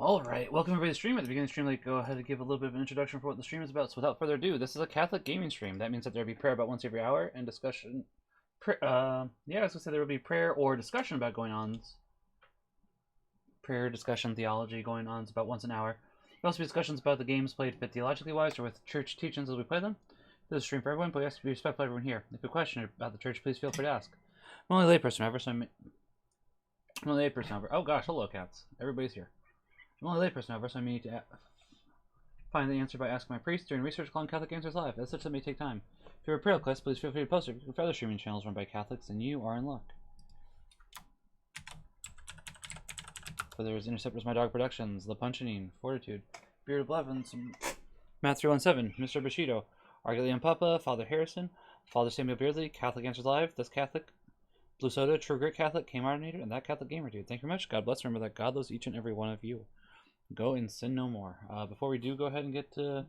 Alright, welcome everybody to the stream. At the beginning of the stream, go ahead and give a little bit of an introduction for what the stream is about. So without further ado, this is a Catholic gaming stream. That means that there will be prayer about once every hour and discussion. I was gonna say there will be prayer or discussion about going on. Prayer, discussion, theology going on about once an hour. There'll also be discussions about the games played fit theologically wise or with church teachings as we play them. This is a stream for everyone, but we have to be respectful of everyone here. If you have a question about the church, please feel free to ask. I'm only a layperson ever, so I'm only a layperson ever. Oh gosh, hello cats. Everybody's here. I'm only a layperson, however, so I may need to find the answer by asking my priest during research called Catholic Answers Live. As such, that may take time. If you're a prayer request, please feel free to post it for other streaming channels run by Catholics, and you are in luck. Feathers, Interceptors, My Dog Productions, La Punchinin, Fortitude, Beard of Blevins, Matt 317, Mr. Bushido, Argalian Papa, Father Harrison, Father Samuel Beardley, Catholic Answers Live, This Catholic, Blue Soda, True Grit Catholic, KAMaximilianK, and That Catholic Gamer Dude. Thank you very much. God bless. Remember that God loves each and every one of you. Go and sin no more. Before we do go ahead and get to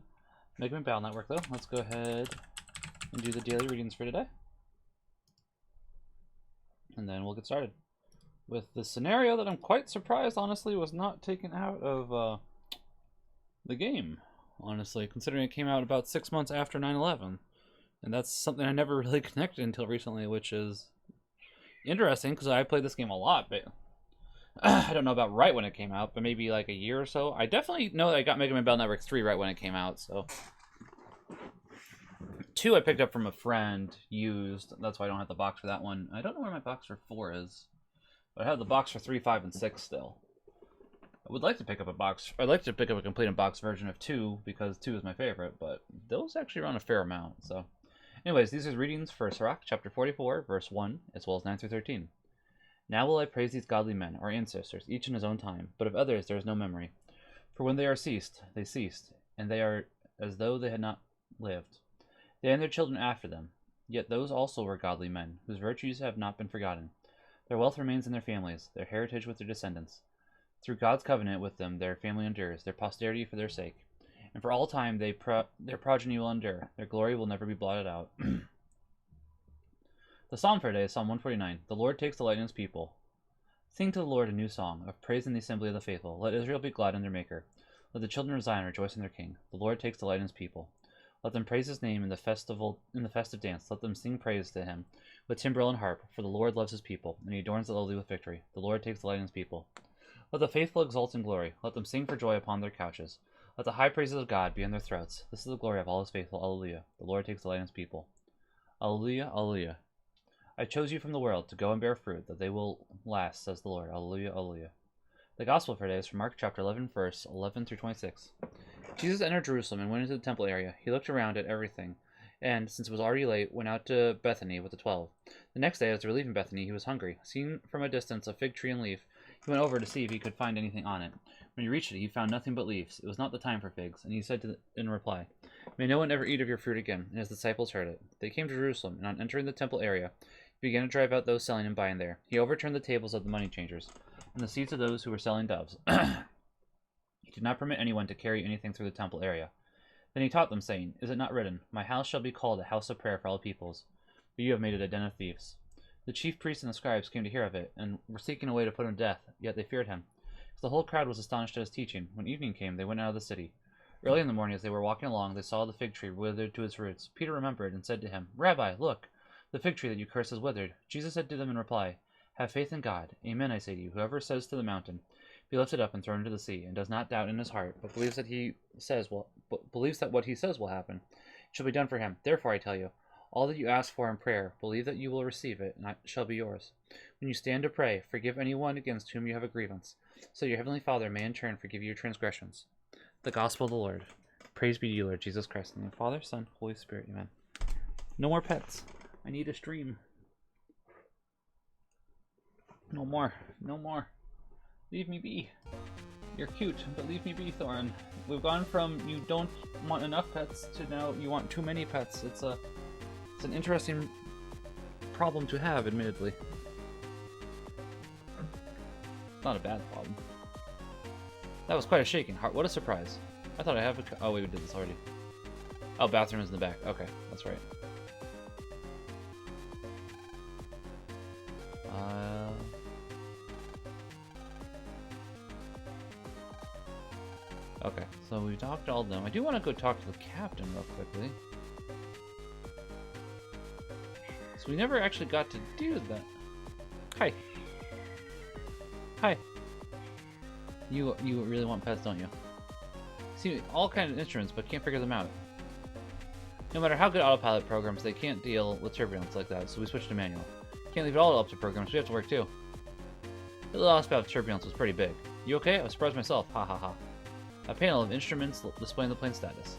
MegaMa Battle Network, though, let's go ahead and do the daily readings for today. And then we'll get started with the scenario that I'm quite surprised, honestly, was not taken out of the game, honestly, considering it came out about 6 months after 9/11. And that's something I never really connected until recently, which is interesting, because I played this game a lot, but I don't know about right when it came out, but maybe like a year or so. I definitely know that I got MegaMa Battle Network 3 right when it came out, so. 2 I picked up from a friend, used. That's why I don't have the box for that one. I don't know where my box for 4 is, but I have the box for 3, 5, and 6 still. I would like to pick up a box. I'd like to pick up a complete unboxed version of 2, because 2 is my favorite, but those actually run a fair amount, so. Anyways, these are readings for Sirach, chapter 44, verse 1, as well as 9 through 13. Now will I praise these godly men, our ancestors, each in his own time, but of others there is no memory. For when they are ceased, they ceased, and they are as though they had not lived. They and their children after them. Yet those also were godly men, whose virtues have not been forgotten. Their wealth remains in their families, their heritage with their descendants. Through God's covenant with them their family endures, their posterity for their sake. And for all time their progeny will endure, their glory will never be blotted out. The psalm for today is Psalm 149. The Lord takes delight in his people. Sing to the Lord a new song, of praise in the assembly of the faithful. Let Israel be glad in their Maker. Let the children of Zion rejoice in their King. The Lord takes delight in his people. Let them praise his name in the festive dance. Let them sing praise to him with timbrel and harp, for the Lord loves his people, and he adorns the lowly with victory. The Lord takes delight in his people. Let the faithful exult in glory. Let them sing for joy upon their couches. Let the high praises of God be in their throats. This is the glory of all his faithful. Alleluia. The Lord takes delight in his people. Alleluia, alleluia. I chose you from the world to go and bear fruit, that they will last, says the Lord. Alleluia, alleluia. The Gospel for today is from Mark chapter 11, verse 11 through 26. Jesus entered Jerusalem and went into the temple area. He looked around at everything, and, since it was already late, went out to Bethany with the 12. The next day, as they were leaving Bethany, he was hungry. Seeing from a distance a fig tree and leaf, he went over to see if he could find anything on it. When he reached it, he found nothing but leaves. It was not the time for figs, and he said in reply, "May no one ever eat of your fruit again." And his disciples heard it. They came to Jerusalem, and on entering the temple area, he began to drive out those selling and buying there. He overturned the tables of the money changers and the seats of those who were selling doves. He did not permit anyone to carry anything through the temple area. Then he taught them, saying, "Is it not written, 'My house shall be called a house of prayer for all peoples'? But you have made it a den of thieves." The chief priests and the scribes came to hear of it, and were seeking a way to put him to death, yet they feared him. So the whole crowd was astonished at his teaching. When evening came, they went out of the city. Early in the morning, as they were walking along, they saw the fig tree withered to its roots. Peter remembered and said to him, "Rabbi, look, the fig tree that you cursed is withered." Jesus said to them in reply, "Have faith in God. Amen, I say to you, whoever says to the mountain, 'Be lifted up and thrown into the sea,' and does not doubt in his heart, but believes that what he says will happen, it shall be done for him. Therefore I tell you, all that you ask for in prayer, believe that you will receive it, and it shall be yours. When you stand to pray, forgive anyone against whom you have a grievance, so your heavenly Father may in turn forgive you your transgressions." The Gospel of the Lord. Praise be to you, Lord Jesus Christ. In the name of the Father, Son, Holy Spirit. Amen. No more pets. I need a stream. No more. No more. Leave me be. You're cute, but leave me be, Thorin. We've gone from you don't want enough pets to now you want too many pets. It's an interesting problem to have, admittedly. Not a bad problem. That was quite a shaking heart. What a surprise. I thought I have a... Oh, wait, we did this already. Oh, bathroom is in the back. Okay, that's right. Okay, so we talked to all of them. I do want to go talk to the captain real quickly. So we never actually got to do that. Hi. Hi. You really want pets, don't you? See, all kinds of instruments, but can't figure them out. No matter how good autopilot programs, they can't deal with turbulence like that, so we switched to manual. Can't leave it all up to programs, we have to work too. The last bout of turbulence was pretty big. You okay? I was surprised myself, ha ha ha. A panel of instruments displaying the plane's status.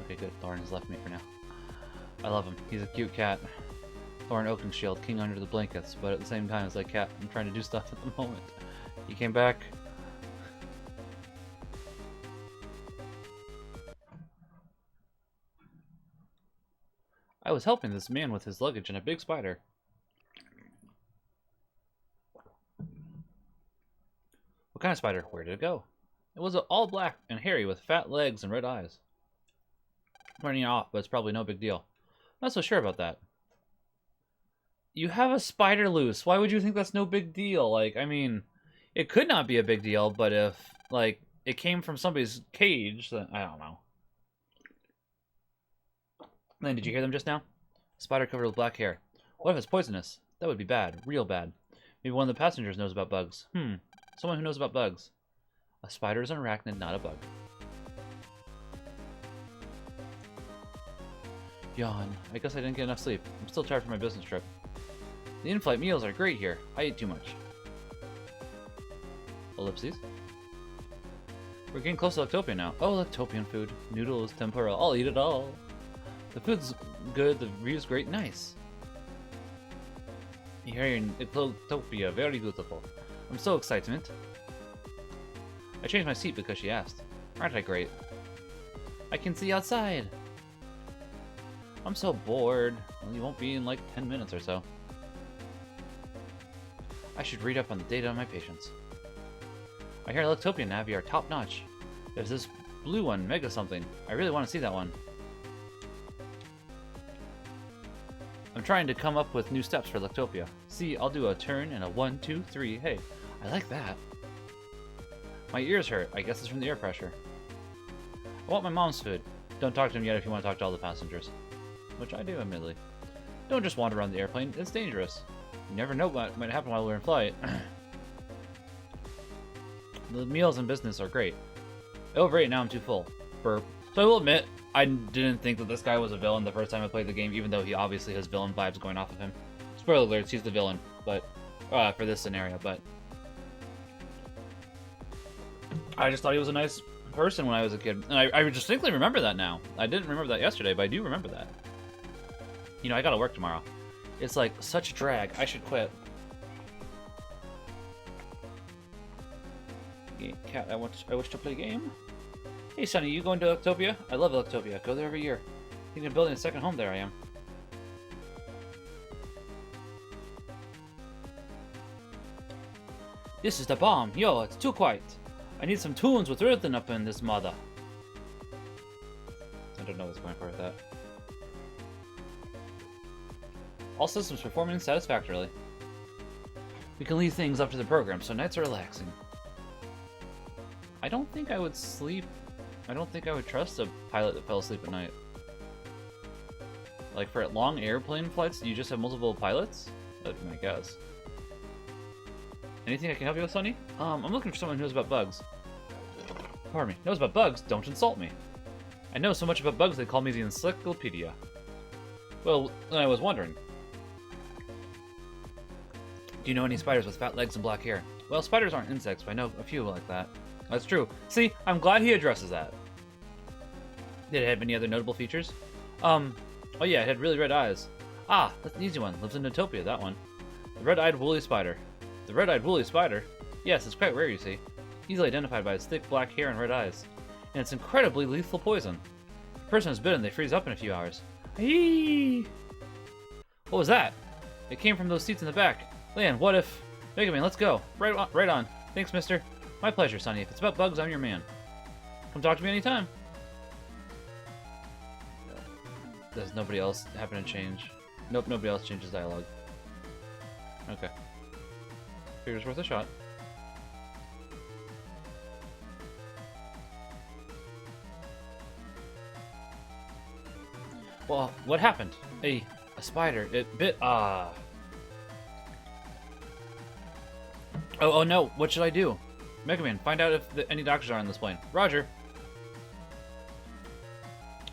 Okay, good. Thorin has left me for now. I love him. He's a cute cat. Thorin Oakenshield, king under the blankets, but at the same time, it's like, cat, I'm trying to do stuff at the moment. He came back. I was helping this man with his luggage and a big spider. What kind of spider? Where did it go? It was all black and hairy with fat legs and red eyes. I'm running off, but it's probably no big deal. Not so sure about that. You have a spider loose. Why would you think that's no big deal? Like, I mean, it could not be a big deal, but if, like, it came from somebody's cage, then I don't know. Then, did you hear them just now? Spider covered with black hair. What if it's poisonous? That would be bad. Real bad. Maybe one of the passengers knows about bugs. Someone who knows about bugs. A spider is an arachnid, not a bug. Yawn. I guess I didn't get enough sleep. I'm still tired from my business trip. The in-flight meals are great here. I ate too much. Ellipses. We're getting close to Lactopia now. Oh, Lactopian food. Noodles, tempura. I'll eat it all. The food's good. The view's great. Nice. Here in Lactopia. Very beautiful. I'm so excited. I changed my seat because she asked. Aren't I great? I can see outside. I'm so bored. Well, you won't be in like 10 minutes or so. I should read up on the data on my patients. I hear Lactopia Navi are top notch. There's this blue one, Mega something. I really want to see that one. I'm trying to come up with new steps for Lactopia. See, I'll do a turn and a 1, 2, 3. Hey, I like that. My ears hurt. I guess it's from the air pressure. I want my mom's food. Don't talk to him yet if you want to talk to all the passengers. Which I do, admittedly. Don't just wander around the airplane. It's dangerous. You never know what might happen while we're in flight. The meals and business are great. I overate, now I'm too full. Burp. So I will admit, I didn't think that this guy was a villain the first time I played the game, even though he obviously has villain vibes going off of him. Spoiler alerts, he's the villain, but for this scenario, but I just thought he was a nice person when I was a kid. And I distinctly remember that now. I didn't remember that yesterday, but I do remember that. You know, I gotta work tomorrow. It's like such a drag. I should quit. Cat, I wish to play a game. Hey, Sonny, you going to Lactopia? I love Lactopia. Go there every year. Thinking of building a second home there, I am. This is the bomb. Yo, it's too quiet. I need some tunes with rhythm up in this mother. I don't know what's going for with that. All systems performing satisfactorily. We can leave things up to the program, so nights are relaxing. I don't think I would sleep. I don't think I would trust a pilot that fell asleep at night. Like for long airplane flights, do you just have multiple pilots? That'd be my guess. Anything I can help you with, Sonny? I'm looking for someone who knows about bugs. Pardon me. Knows about bugs? Don't insult me. I know so much about bugs they call me the encyclopedia. Well, I was wondering. Do you know any spiders with fat legs and black hair? Well, spiders aren't insects, but I know a few like that. That's true. See, I'm glad he addresses that. Did it have any other notable features? Oh yeah, it had really red eyes. Ah, that's an easy one. Lives in Utopia, that one. The red-eyed woolly spider. The red-eyed woolly spider? Yes, it's quite rare, you see. Easily identified by its thick black hair and red eyes. And it's incredibly lethal poison. If a person is bitten, they freeze up in a few hours. Eee! What was that? It came from those seats in the back. Lan, what if... MegaMan, let's go. Right on. Thanks, mister. My pleasure, Sonny. If it's about bugs, I'm your man. Come talk to me anytime. Does nobody else happen to change? Nope, nobody else changes dialogue. Okay. Figure's worth a shot. Well, what happened? A spider. It bit. Oh, oh no. What should I do? MegaMan, find out if any doctors are on this plane. Roger.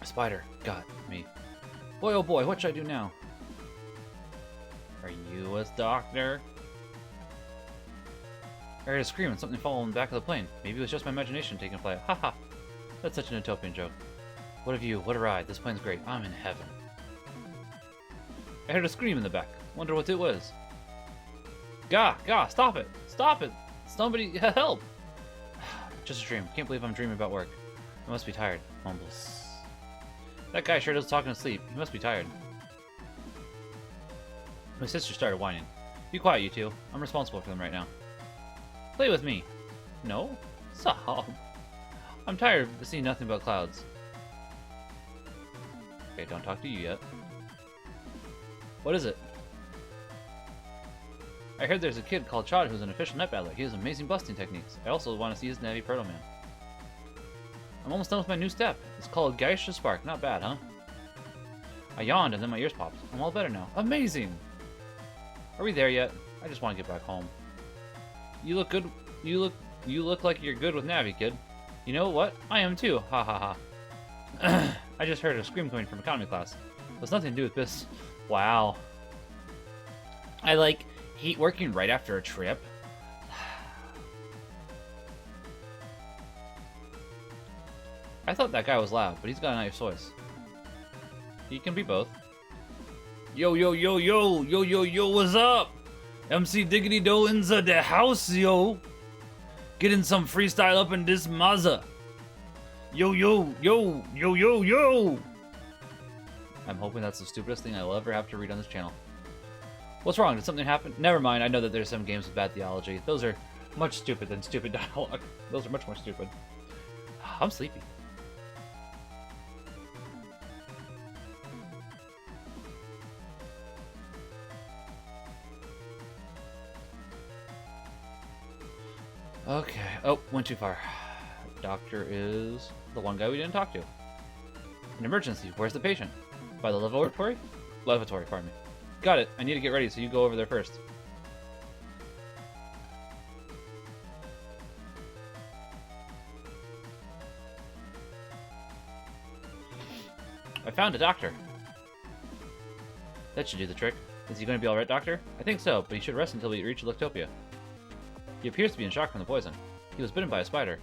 A spider got me. Boy, oh boy, what should I do now? Are you a doctor? I heard a scream and something fall on the back of the plane. Maybe it was just my imagination taking flight. Haha. That's such an utopian joke. What a view, what a ride. This plane's great. I'm in heaven. I heard a scream in the back. Wonder what it was. Gah, stop it. Stop it. Somebody help. Just a dream. Can't believe I'm dreaming about work. I must be tired. Mumbles. That guy sure does talk in his sleep. He must be tired. My sister started whining. Be quiet, you two. I'm responsible for them right now. Play with me. No? Stop. I'm tired of seeing nothing but clouds. Okay, don't talk to you yet. What is it? I heard there's a kid called Chad who's an official net battler. He has amazing busting techniques. I also want to see his Navy Proto Man. I'm almost done with my new step. It's called Geisha Spark. Not bad, huh? I yawned and then my ears popped. I'm all better now. Amazing! Are we there yet? I just want to get back home. You look good. You look like you're good with Navi, kid. You know what? I am too. Ha ha ha. I just heard a scream coming from economy class. It was nothing to do with this. Wow. I hate working right after a trip. I thought that guy was loud, but he's got a nice voice. He can be both. Yo, yo, yo, yo, yo, yo, yo, what's up? MC Diggity Dolan's at the house, yo. Getting some freestyle up in this Mazda. Yo, yo, yo, yo, yo, yo. I'm hoping that's the stupidest thing I'll ever have to read on this channel. What's wrong? Did something happen? Never mind, I know that there's some games with bad theology. Those are much stupid than stupid dialogue. Those are much more stupid. I'm sleepy. Okay. Oh, went too far. Doctor is the one guy we didn't talk to. An emergency. Where's the patient? By the lavatory? Lavatory, pardon me. Got it. I need to get ready, so you go over there first. I found a doctor. That should do the trick. Is he going to be alright, Doctor? I think so, but he should rest until we reach Lectopia. He appears to be in shock from the poison. He was bitten by a spider.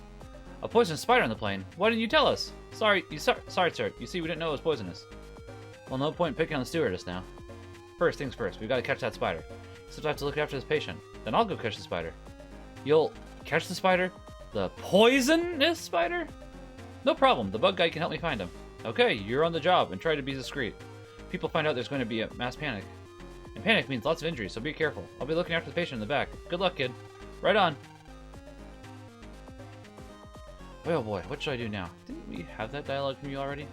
A poisonous spider on the plane? Why didn't you tell us? Sorry, sir. You see, we didn't know it was poisonous. Well, no point picking on the stewardess now. First things first, we've got to catch that spider. Except I have to look after this patient. Then I'll go catch the spider. You'll catch the spider? The poisonous spider? No problem, the bug guy can help me find him. Okay, you're on the job, and try to be discreet. People find out there's going to be a mass panic. And panic means lots of injuries, so be careful. I'll be looking after the patient in the back. Good luck, kid. Right on. Oh boy, what should I do now? Didn't we have that dialogue from you already?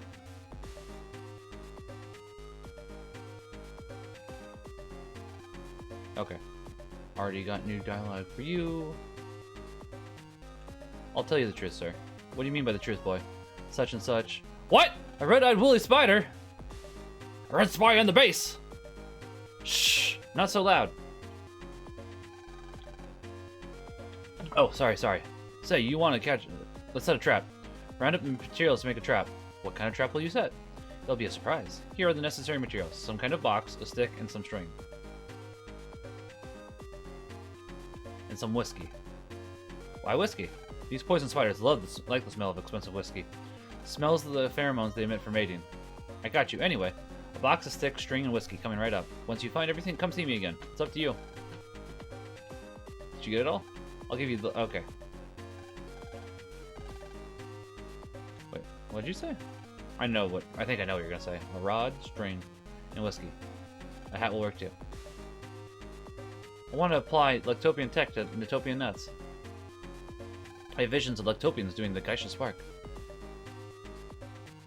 Okay. Already got new dialogue for you. I'll tell you the truth, sir. What do you mean by the truth, boy? Such and such. What? A red-eyed woolly spider? A red spy on the base! Shh! Not so loud. Oh, sorry. Say, you want to catch... Let's set a trap. Round up the materials to make a trap. What kind of trap will you set? It'll be a surprise. Here are the necessary materials. Some kind of box, a stick, and some string. And some whiskey. Why whiskey? These poison spiders like the smell of expensive whiskey. Smells the pheromones they emit for mating. I got you. Anyway, a box, a stick, string, and whiskey coming right up. Once you find everything, come see me again. It's up to you. Did you get it all? I'll give you the... Okay. Wait, what'd you say? I think I know what you're gonna say. A rod, string, and whiskey. A hat will work too. I want to apply Lectopian tech to Netopian nuts. I have visions of Lectopians doing the Geisha Spark.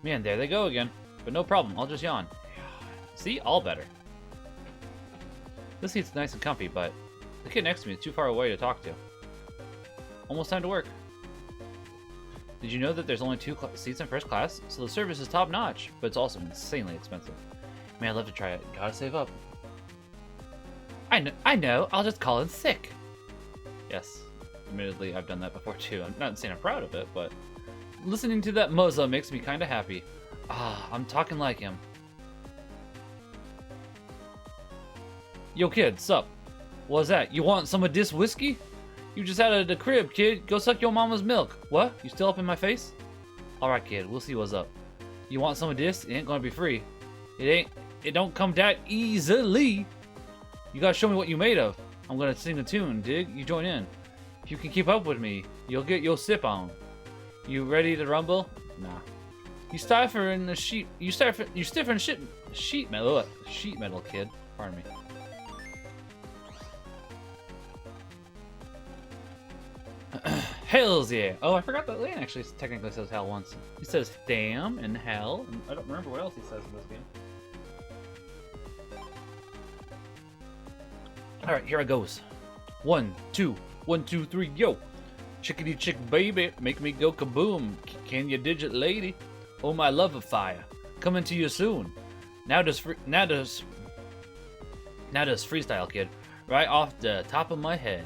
Man, there they go again. But no problem, I'll just yawn. See? All better. This seat's nice and comfy, but the kid next to me is too far away to talk to. Almost time to work. Did you know that there's only 2 seats in first class? So the service is top notch, but it's also insanely expensive. Man, I'd love to try it. Gotta save up. I know. I'll just call in sick. Yes. Admittedly, I've done that before too. I'm not saying I'm proud of it, but listening to that moza makes me kind of happy. Ah, I'm talking like him. Yo, kid, sup? What's that? You want some of this whiskey? You just out of the crib, kid. Go suck your mama's milk. What? You still up in my face? Alright, kid. We'll see what's up. You want some of this? It ain't gonna be free. It don't come that easily. You gotta show me what you made of. I'm gonna sing a tune, dig? You join in. If you can keep up with me, you'll get your sip on. You ready to rumble? Nah. You stiffer in the sheet. You stiffer in sheet metal. Sheet metal, kid. Pardon me. Hells yeah. Oh, I forgot that Lane actually technically says hell once. He says damn and hell, and I don't remember what else he says in this game. Alright, here I goes. 1, 2, 1, 2, 3, yo. Chickadee chick baby, make me go kaboom. Can you digit lady? Oh my love of fire. Coming to you soon. Now does freestyle, kid. Right off the top of my head.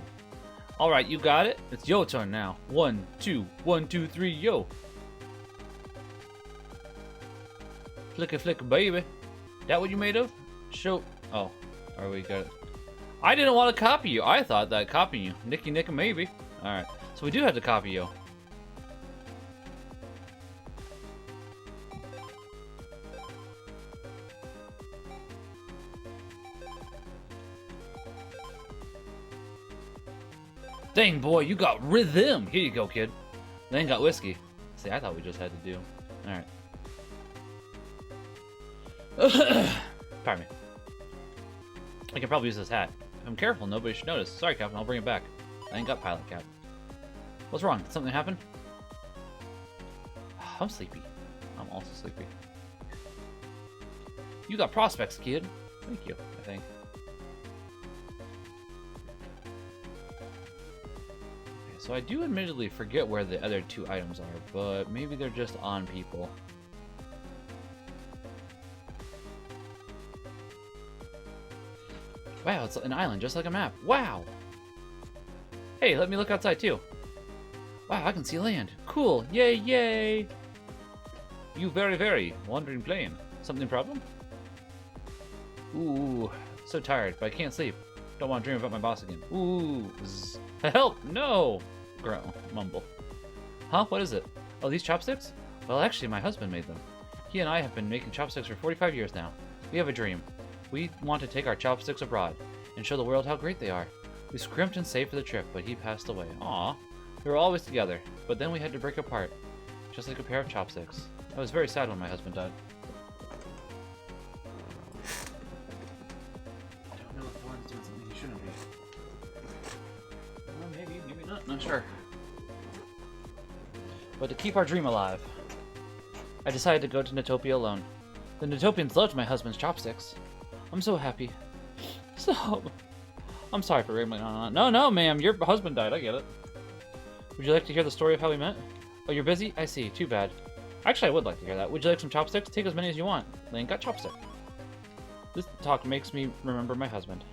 Alright, you got it? It's your turn now. 1, 2, 1, 2, 3, yo. Flicka flicka baby. That what you made of? Show. Oh, alright, we got it. I didn't want to copy you. I thought that copying you. Nicky Nick maybe. Alright, so we do have to copy you. Dang, boy, you got rhythm. Here you go, kid. Then got whiskey. See, I thought we just had to do. Alright. Pardon me. I can probably use this hat. If I'm careful, nobody should notice. Sorry, Captain, I'll bring it back. I ain't got pilot cap. What's wrong? Did something happen? I'm sleepy. I'm also sleepy. You got prospects, kid. Thank you, I think. So I do admittedly forget where the other 2 items are, but maybe they're just on people. Wow, it's an island just like a map. Wow! Hey, let me look outside too. Wow, I can see land. Cool. Yay, yay! You very wandering plane. Something problem? Ooh, so tired, but I can't sleep. Don't want to dream about my boss again. Ooh, help! No! Growl, mumble. Huh? What is it? Oh, these chopsticks? Well, actually, my husband made them. He and I have been making chopsticks for 45 years now. We have a dream. We want to take our chopsticks abroad and show the world how great they are. We scrimped and saved for the trip, but he passed away. Aw. We were always together, but then we had to break apart, just like a pair of chopsticks. I was very sad when my husband died. I don't know if Warren's doing something he shouldn't be. Well, maybe not. Not sure. But to keep our dream alive, I decided to go to Natopia alone. The Natopians loved my husband's chopsticks. I'm so happy. So, I'm sorry for rambling on. No, ma'am, your husband died. I get it. Would you like to hear the story of how we met? Oh, you're busy? I see. Too bad. Actually, I would like to hear that. Would you like some chopsticks? Take as many as you want. Lane got chopstick. This talk makes me remember my husband.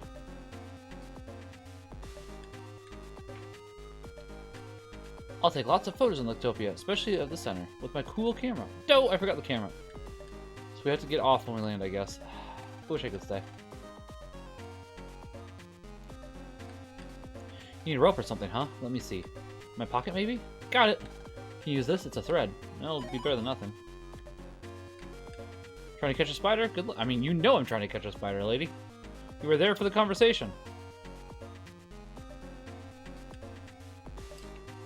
I'll take lots of photos in Lictopia, especially of the center, with my cool camera. No, I forgot the camera. So we have to get off when we land, I guess. I wish I could stay. You need a rope or something, huh? Let me see. My pocket, maybe? Got it! Can you use this? It's a thread. That'll be better than nothing. Trying to catch a spider? Good luck. I mean, you know I'm trying to catch a spider, lady. You were there for the conversation.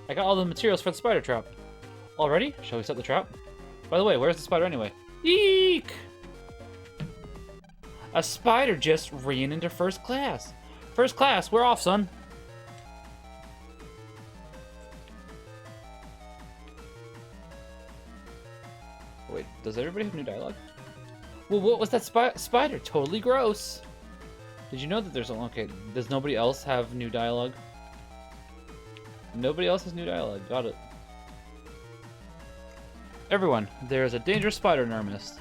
I got all the materials for the spider trap. Already? Shall we set the trap? By the way, where's the spider anyway? Eek! A spider just ran into first class. First class, we're off, son. Wait, does everybody have new dialogue? Well, what was that spider? Totally gross. Did you know that there's... Okay, does nobody else have new dialogue? Nobody else has new dialogue. Got it. Everyone, there is a dangerous spider in our midst.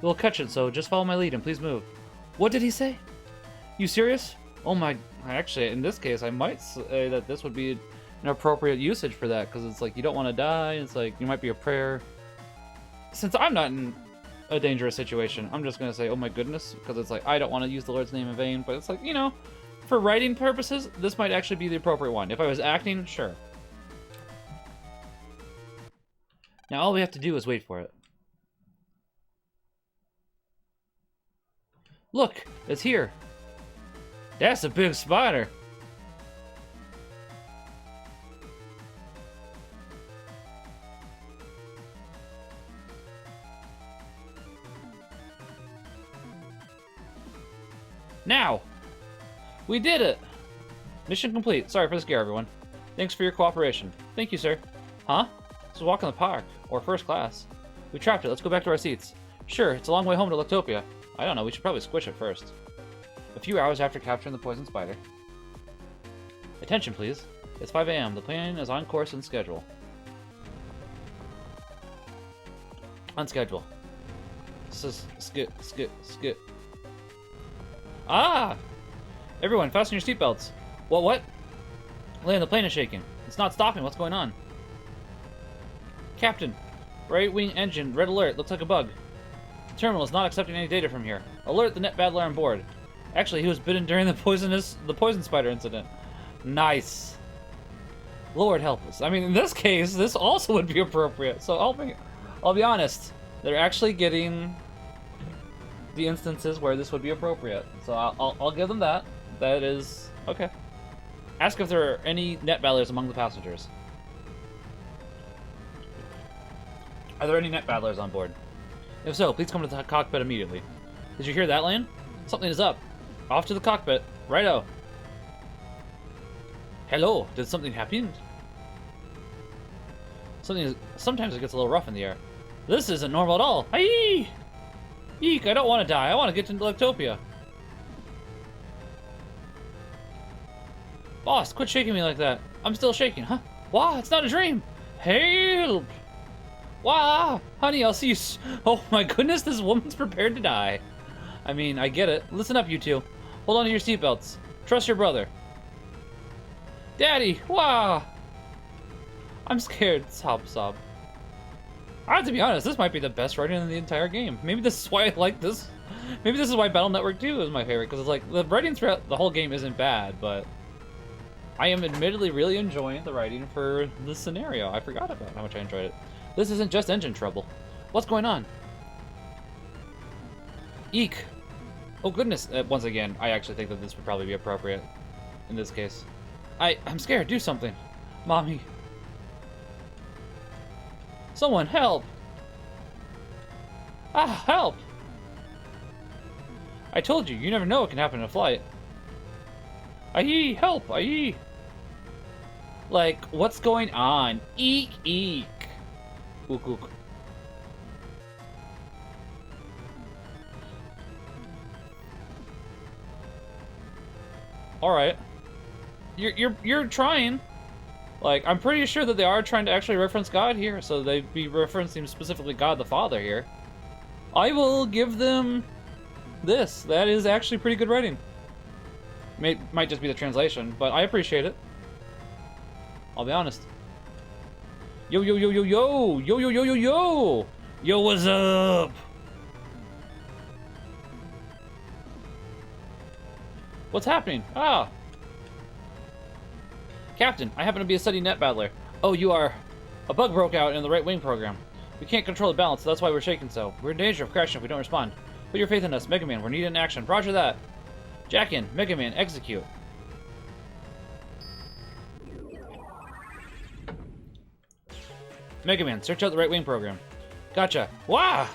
We'll catch it, so just follow my lead and please move. What did he say? You serious? Oh my... Actually, in this case, I might say that this would be an appropriate usage for that, because it's like, you don't want to die, it's like, you might be a prayer. Since I'm not in a dangerous situation, I'm just going to say, oh my goodness, because it's like, I don't want to use the Lord's name in vain, but it's like, you know, for writing purposes, this might actually be the appropriate one. If I was acting, sure. Now all we have to do is wait for it. Look, it's here. That's a big spider. Now! We did it! Mission complete. Sorry for the scare, everyone. Thanks for your cooperation. Thank you, sir. Huh? Let's walk in the park. Or first class. We trapped it. Let's go back to our seats. Sure, it's a long way home to Lectopia. I don't know, we should probably squish it first. A few hours after capturing the poison spider. Attention, please. It's 5 AM. The plane is on course and schedule. On schedule. Skit. Ah! Everyone, fasten your seatbelts. What? Land, the plane is shaking. It's not stopping. What's going on? Captain, right wing engine, red alert. Looks like a bug. The terminal is not accepting any data from here. Alert the net battler on board. Actually, he was bitten during the poison spider incident. Nice. Lord help us. I mean, in this case, this also would be appropriate. So I'll be honest. They're actually getting the instances where this would be appropriate. So I'll give them that. That is okay. Ask if there are any net battlers among the passengers. Are there any net battlers on board? If so, please come to the cockpit immediately. Did you hear that, Lan? Something is up. Off to the cockpit. Righto. Hello. Did something happen? Sometimes it gets a little rough in the air. This isn't normal at all. Aye! Eek, I don't want to die. I want to get to Lectopia. Boss, quit shaking me like that. I'm still shaking, huh? Wow, it's not a dream. Help! Wow, honey, I'll see you. Oh my goodness, this woman's prepared to die. I mean, I get it. Listen up, you two. Hold on to your seatbelts. Trust your brother. Daddy, wow. I'm scared. Sob. I have to be honest, this might be the best writing in the entire game. Maybe this is why I like this. Maybe this is why Battle Network 2 is my favorite, because it's like, the writing throughout the whole game isn't bad, but I am admittedly really enjoying the writing for this scenario. I forgot about how much I enjoyed it. This isn't just engine trouble. What's going on? Eek. Oh goodness. Once again, I actually think that this would probably be appropriate in this case. I'm scared. Do something. Mommy. Someone help. Ah, help. I told you, you never know what can happen in a flight. Aye, help, aye. Like, what's going on? Eek, eek. Ook. All right. You're trying. Like, I'm pretty sure that they are trying to actually reference God here, so they'd be referencing specifically God the Father here. I will give them this. That is actually pretty good writing. Might just be the translation, but I appreciate it. I'll be honest. Yo. Yo, what's up? What's happening? Ah. Captain, I happen to be a steady net battler. Oh, you are. A bug broke out in the right wing program. We can't control the balance, so that's why we're shaking so. We're in danger of crashing if we don't respond. Put your faith in us, MegaMan. We're needed in action. Roger that. Jack in. MegaMan, execute. MegaMan, search out the right wing program. Gotcha. Wow!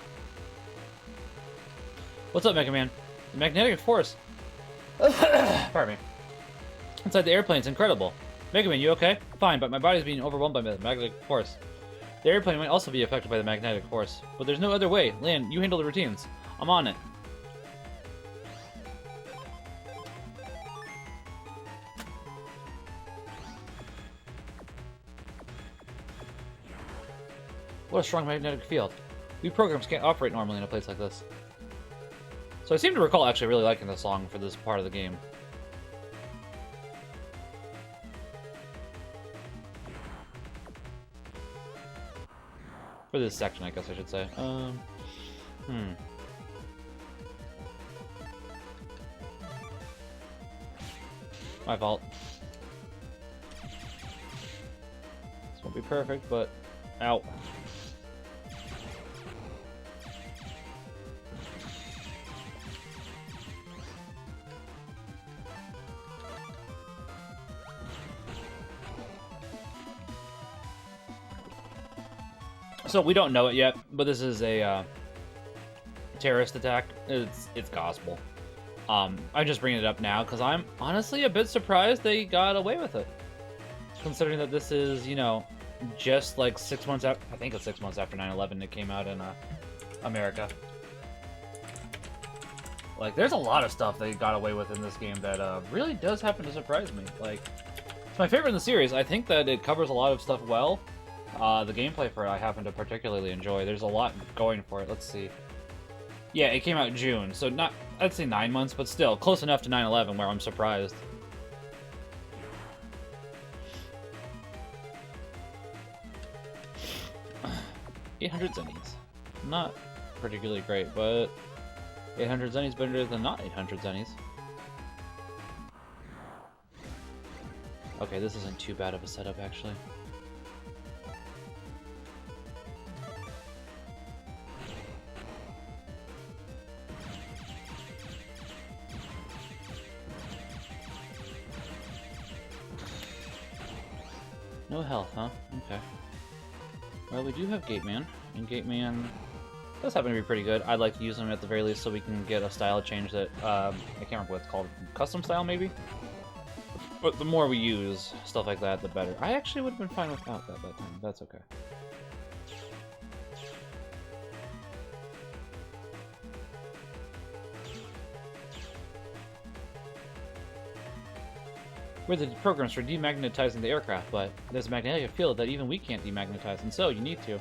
What's up, MegaMan? The magnetic force. Pardon me. Inside the airplane's incredible. MegaMan, you okay? Fine, but my body's being overwhelmed by the magnetic force. The airplane might also be affected by the magnetic force, but there's no other way. Lan, you handle the routines. I'm on it. What a strong magnetic field. We programs can't operate normally in a place like this. So I seem to recall actually really liking the song for this part of the game. For this section, I guess I should say. My fault. This won't be perfect, but... Ow. So we don't know it yet, but this is a terrorist attack. It's gospel. I'm just bringing it up now because I'm honestly a bit surprised they got away with it, considering that this is, you know, just like 6 months after. I think it's 6 months after 9/11 it came out in America. Like, there's a lot of stuff they got away with in this game that really does happen to surprise me. Like, it's my favorite in the series. I think that it covers a lot of stuff well. The gameplay for it I happen to particularly enjoy. There's a lot going for it. Let's see. Yeah, it came out in June, so not, I'd say 9 months, but still close enough to 9/11 where I'm surprised. $800 zennies. Not particularly great, but 800 zennies better than not 800 zennies. Okay, this isn't too bad of a setup, actually. No health, huh? Okay. Well, we do have Gate Man, and Gate Man does happen to be pretty good. I'd like to use him at the very least so we can get a style change that, I can't remember what it's called, custom style maybe? But the more we use stuff like that, the better. I actually would have been fine without that time. That's okay. We're the programs for demagnetizing the aircraft, but there's a magnetic field that even we can't demagnetize, and so you need to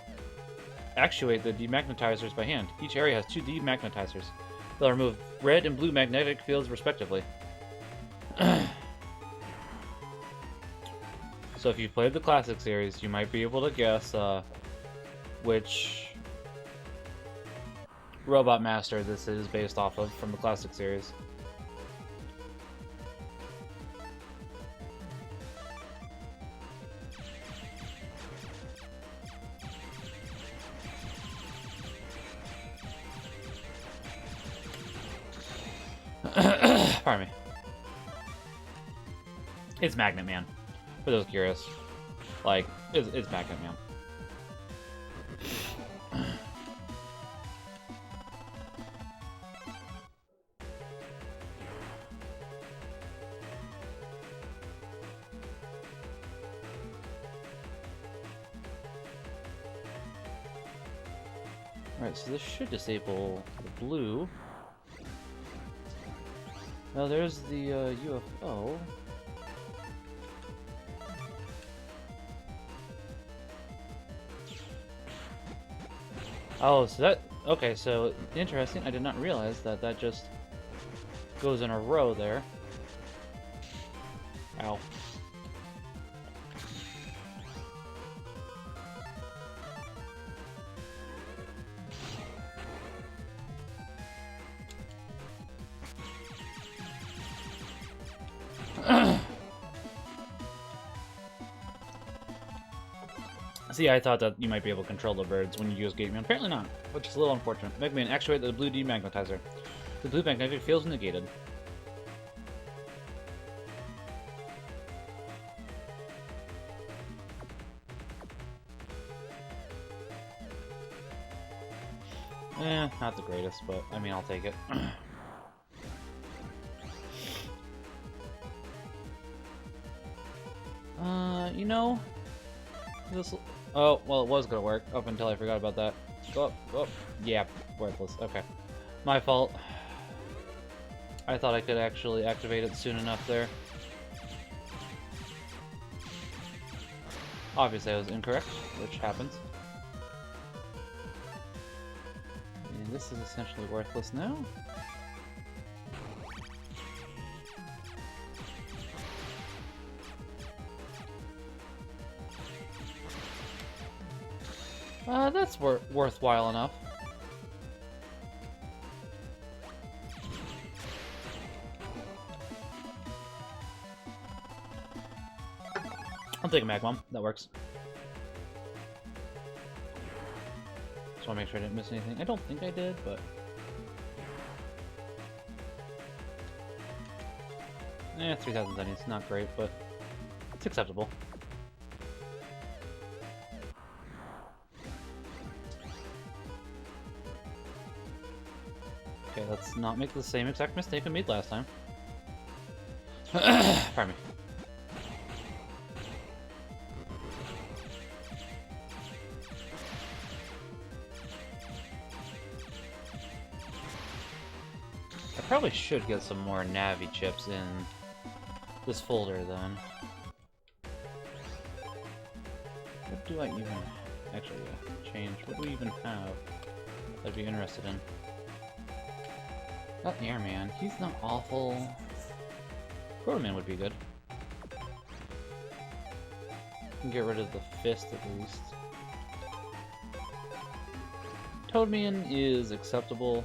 actuate the demagnetizers by hand. Each area has 2 demagnetizers. They'll remove red and blue magnetic fields respectively. So if you've played the classic series, you might be able to guess which robot master this is based off of from the classic series. Pardon me. It's Magnet Man. For those curious. Like, it's Magnet Man. Alright, so this should disable the blue. Now there's the UFO. Oh, so that... Okay, so interesting. I did not realize that that just goes in a row there. Ow. See, I thought that you might be able to control the birds when you use Gate Man. Apparently not, which is a little unfortunate. MegaMan, actuate the blue demagnetizer. The blue magnetic field is negated. Not the greatest, but I mean, I'll take it. You know, this. Oh, well, it was gonna work up until I forgot about that. Go up, go up. Yeah, worthless. Okay, my fault. I thought I could actually activate it soon enough there. Obviously, I was incorrect, which happens. this is essentially worthless now. That's worthwhile enough. I'll take a MegaMa. That works. Just want to make sure I didn't miss anything. I don't think I did, but... Eh, 3,000 zennies. Not great, but it's acceptable. Okay, let's not make the same exact mistake I made last time. Pardon me. I probably should get some more Navi chips in this folder then. What do I even... Actually, yeah, change. What do we even have that I'd be interested in? That Airman, he's not awful. Protoman would be good. Can get rid of the fist at least. Toadman is acceptable.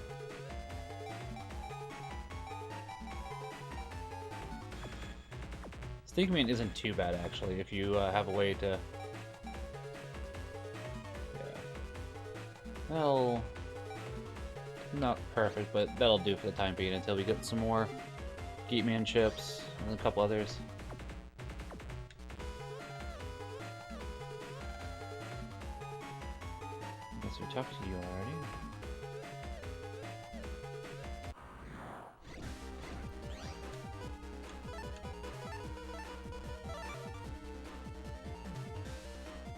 Stinkman isn't too bad actually if you have a way to... Yeah. Well... Not perfect, but that'll do for the time being until we get some more Gateman chips and a couple others. I guess we talked to you already.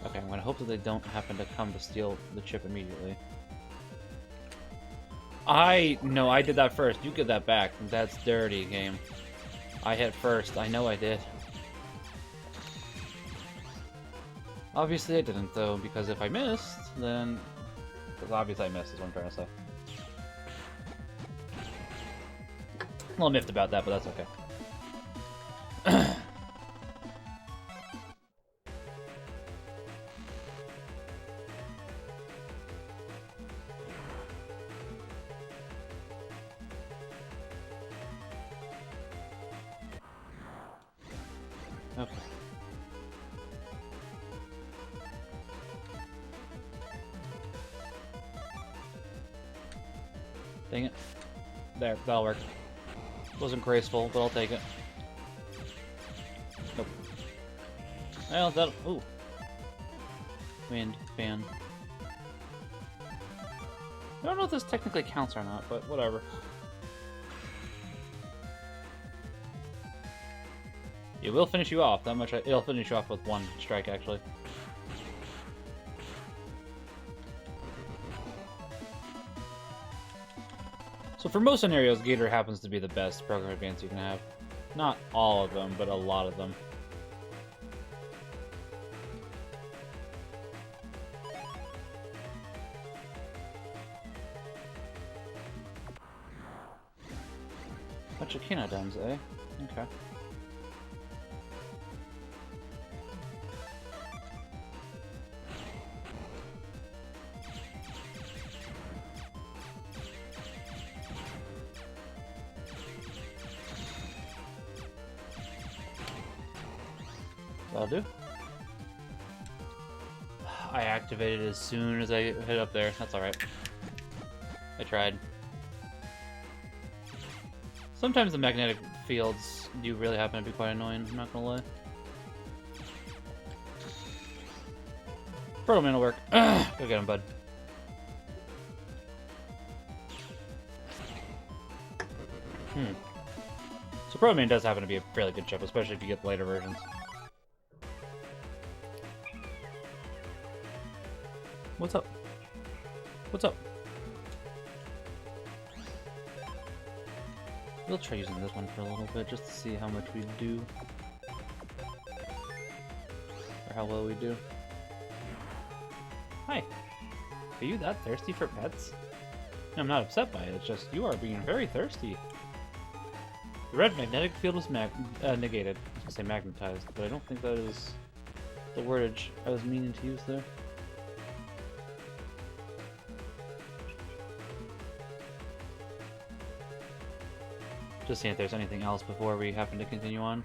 Okay, I'm gonna hope that they don't happen to come to steal the chip immediately. No, I did that first. You get that back. That's dirty, game. I hit first. I know I did. Obviously I didn't, though, because if I missed, then... Because obviously I missed is what I'm trying to say. I'm a little miffed about that, but that's okay. Okay. Dang it. There, that'll work. Wasn't graceful, but I'll take it. Nope. Well, that'll... Ooh. Wind, fan. I don't know if this technically counts or not, but whatever. It will finish you off, that much. It'll finish you off with one strike, actually. So for most scenarios, Gator happens to be the best program advance you can have. Not all of them, but a lot of them. Bunch of Kinodems, eh? Okay. That'll do. I activated as soon as I hit up there. That's alright. I tried. Sometimes the magnetic fields do really happen to be quite annoying, I'm not gonna lie. Protoman will work. Go get him, bud. So Protoman does happen to be a fairly good chip, especially if you get the later versions. What's up? What's up? We'll try using this one for a little bit just to see how much we do. Or how well we do. Hi. Are you that thirsty for pets? I'm not upset by it, it's just you are being very thirsty. The red magnetic field was negated. I was going to say magnetized, but I don't think that is the wordage I was meaning to use there. Just seeing if there's anything else before we happen to continue on.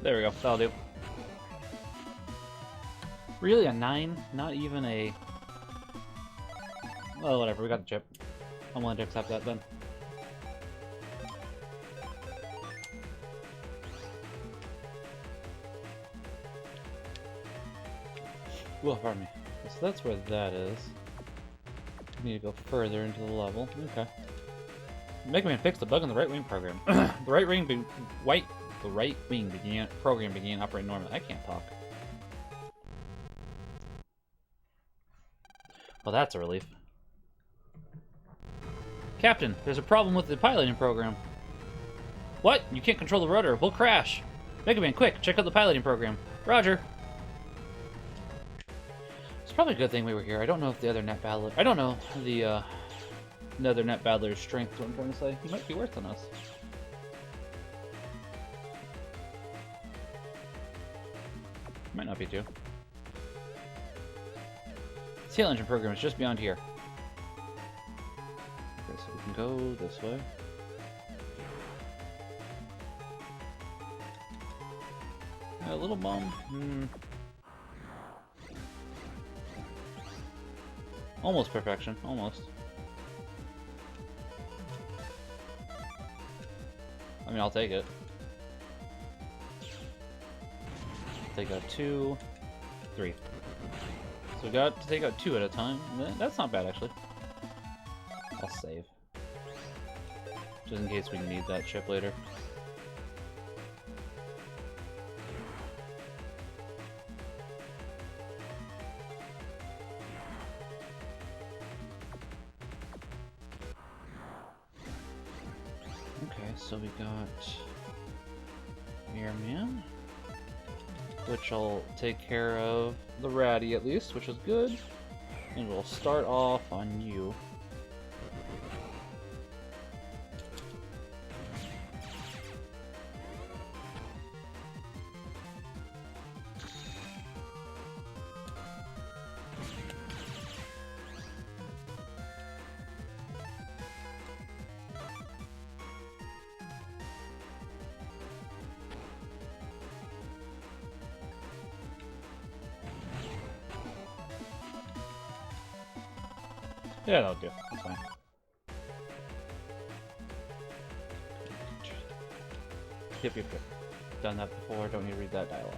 There we go, that'll do. Really, a 9? Not even a... Well, whatever, we got the chip. I'm willing to accept that then. Well, pardon me. So that's where that is. We need to go further into the level. Okay. MegaMan fixed the bug in the right wing program. The right wing program began operating normally. I can't talk. Well, that's a relief. Captain, there's a problem with the piloting program. What? You can't control the rudder. We'll crash. MegaMan, quick, check out the piloting program. Roger. It's probably a good thing we were here. I don't know if the other net battler... I don't know the other net battler's strength is what I'm trying to say. He might be worse than us. Might not be too. The tail engine program is just beyond here. Okay, so we can go this way. A little bum. Almost perfection. Almost. I mean, I'll take it. Take out 2, 3. So we got to take out 2 at a time. That's not bad, actually. I'll save. Just in case we need that chip later. Okay, so we got Airman, which will take care of the Ratty at least, which is good. And we'll start off on you. Yeah, that'll do. That's fine. Yep. Done that before, don't need to read that dialogue.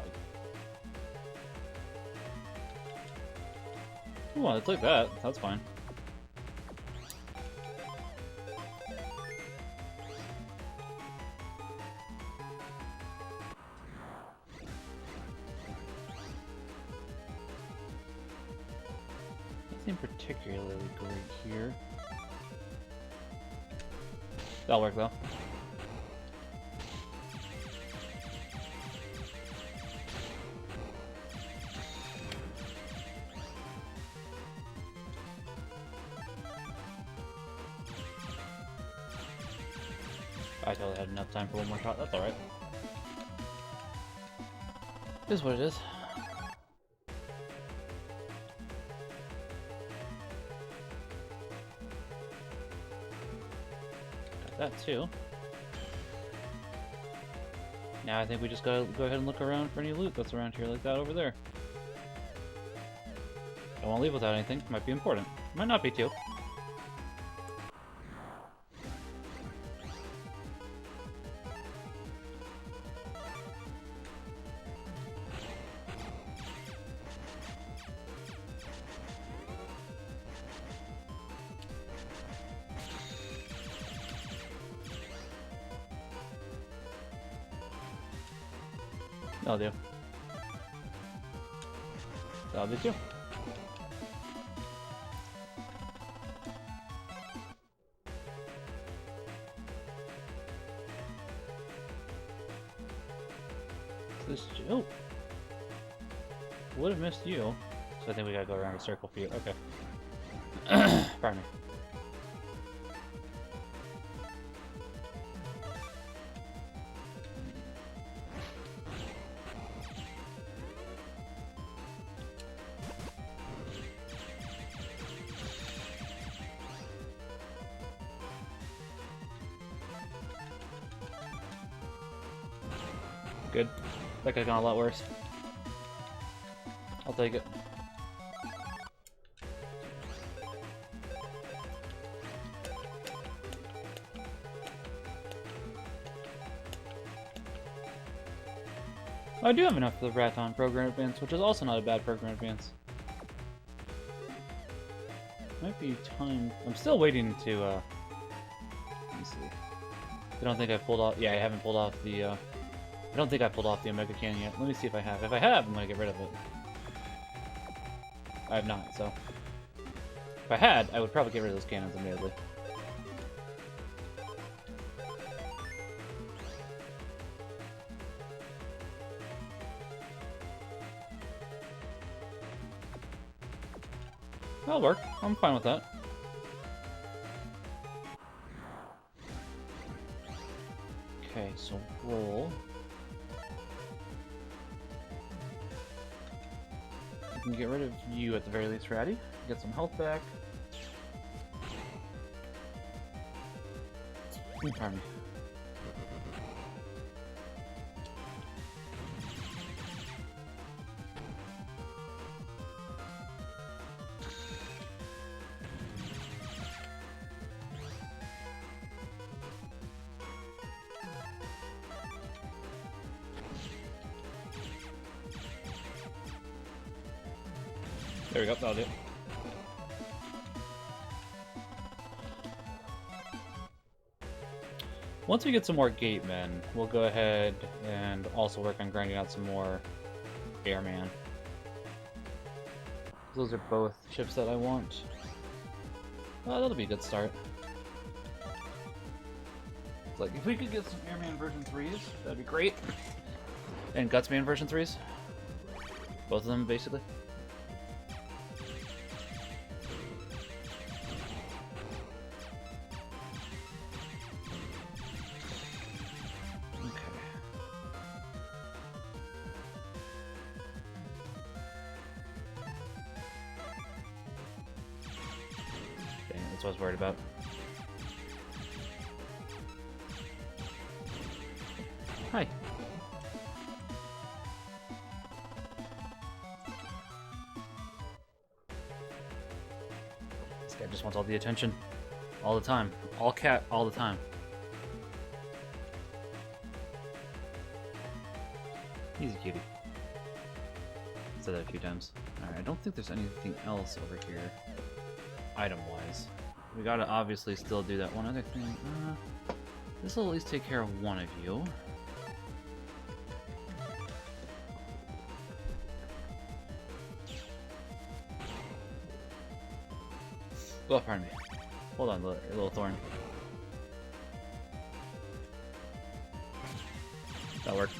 Ooh, it's like that. That's fine. Nothing particularly great here. That'll work though. I totally had enough time for one more shot. That's alright. It is what it is. Got that too. Now I think we just gotta go ahead and look around for any loot that's around here like that over there. Don't want to leave without anything. Might be important. Might not be too. That'll do. That'll do too. this... Oh! Would have missed you. So I think we gotta go around a circle for you. Okay. Pardon me. Good. That could've gone a lot worse. I'll take it. I do have enough for the Raton Program Advance, which is also not a bad Program Advance. Might be time... I'm still waiting to, let me see. I don't think I've pulled off... Yeah, I haven't pulled off the, I don't think I pulled off the Omega Cannon yet. Let me see if I have. If I have, I'm gonna get rid of it. I have not, so... If I had, I would probably get rid of those cannons immediately. That'll work. I'm fine with that. Okay, so roll. You can get rid of you at the very least, Ratty. Get some health back. Pardon me. There we go, that'll do. Once we get some more gate men, we'll go ahead and also work on grinding out some more airman. Those are both ships that I want. Well, that'll be a good start. Like, if we could get some airman version 3s, that'd be great. And Gutsman version 3s. Both of them, basically. That's what I was worried about. Hi. This guy just wants all the attention. All the time. All cat, all the time. He's a cutie. Said that a few times. Alright, I don't think there's anything else over here. Item-wise. We gotta obviously still do that one other thing. This will at least take care of one of you. Oh, pardon me. Hold on, little thorn. That worked.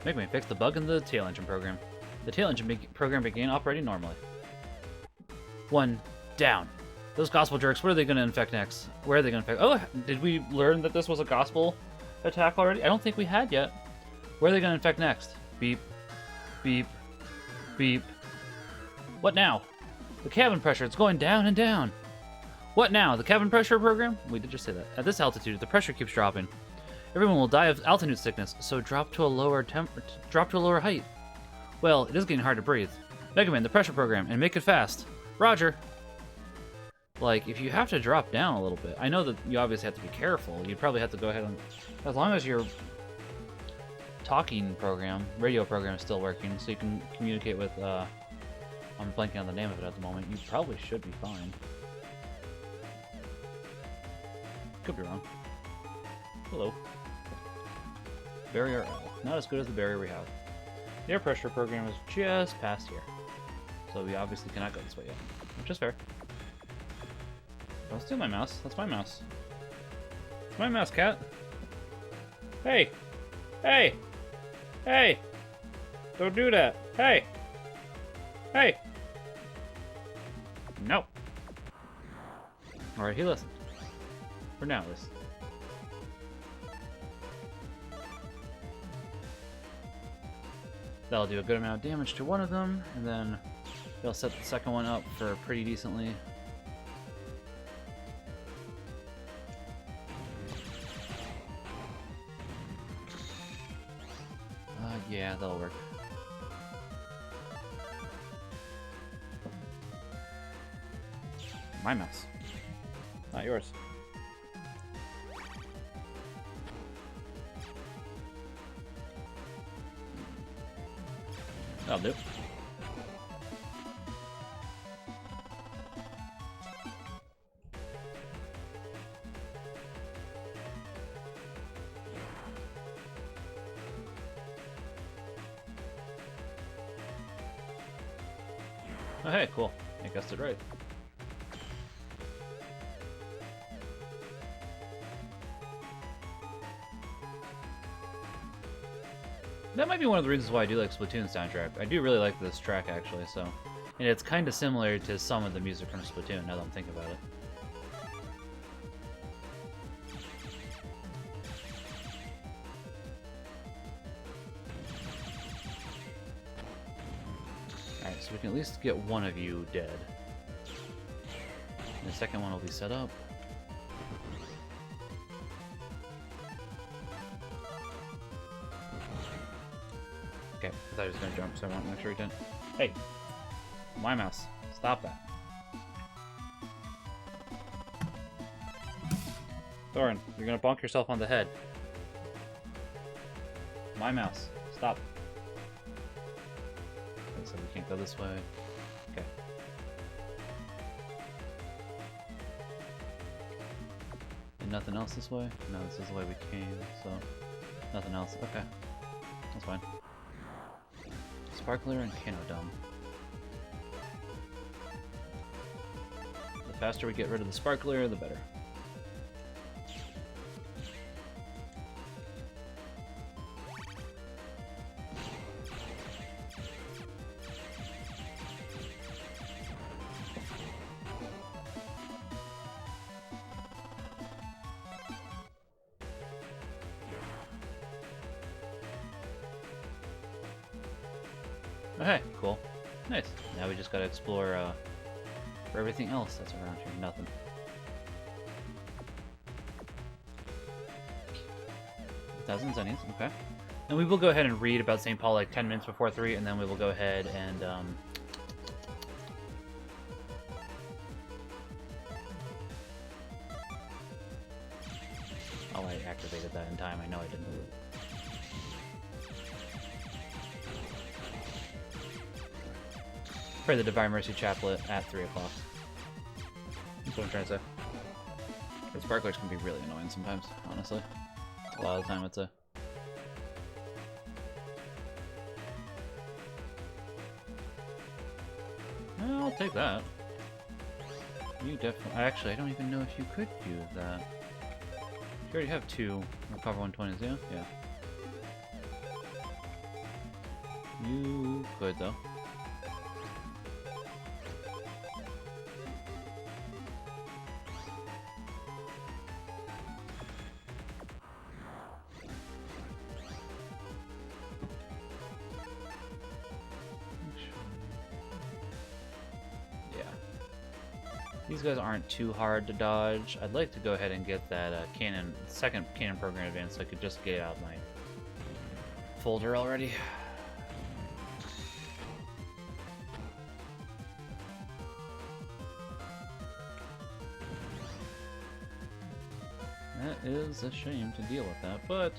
MegaMa fixed the bug in the tail engine program. The tail engine program began operating normally. One down. Those gospel jerks, what are they going to infect next? Where are they going to infect? Oh, did we learn that this was a gospel attack already? I don't think we had yet. Where are they going to infect next? Beep. Beep. Beep. What now? The cabin pressure, it's going down and down. What now? The cabin pressure program? We did just say that. At this altitude, the pressure keeps dropping. Everyone will die of altitude sickness, so drop to a lower height. Well, it is getting hard to breathe. MegaMan, the pressure program, and make it fast. Roger. Like, if you have to drop down a little bit, I know that you obviously have to be careful. You'd probably have to go ahead and, as long as your talking program, radio program is still working, so you can communicate with, I'm blanking on the name of it at the moment, you probably should be fine. Could be wrong. Hello. Barrier L. not as good as the barrier we have. The air pressure program is just past here, so we obviously cannot go this way yet, which is fair. Don't steal my mouse. That's my mouse. It's my mouse, cat. Hey! Hey! Hey! Don't do that! Hey! Hey! No! Alright, he listened. For now, at least. That'll do a good amount of damage to one of them, and then they'll set the second one up for pretty decently. Yeah, that'll work. My mouse. Not yours. That'll do. Oh, hey, cool. I guessed it right. That might be one of the reasons why I do like Splatoon's soundtrack. I do really like this track, actually, so... And it's kind of similar to some of the music from Splatoon, now that I'm thinking about it. Alright, so we can at least get one of you dead. And the second one will be set up. Okay, I thought he was going to jump, so I want to make sure he didn't. Hey! My mouse. Stop that. Thorin, you're going to bonk yourself on the head. My mouse. Stop. Okay, so we can't go this way. Okay. And nothing else this way? No, this is the way we came, so... Nothing else. Okay. That's fine. Sparkler and Canodome. The faster we get rid of the Sparkler, the better. Okay, cool. Nice. Now we just gotta explore for everything else that's around here. Nothing. Thousand zennies, okay. And we will go ahead and read about St. Paul like 10 minutes before 3, and then we will go ahead and oh, I activated that in time. I know I didn't. Pray the Divine Mercy Chaplet at 3 o'clock. That's what I'm trying to say. The sparklers can be really annoying sometimes, honestly. A lot of the time, I'd say. I'll take that. You definitely... Actually, I don't even know if you could do that. You already have 2 recover 120s, yeah? Yeah. You could, though. These guys aren't too hard to dodge. I'd like to go ahead and get that second cannon program advance so I could just get it out of my folder already. That is a shame to deal with that, but...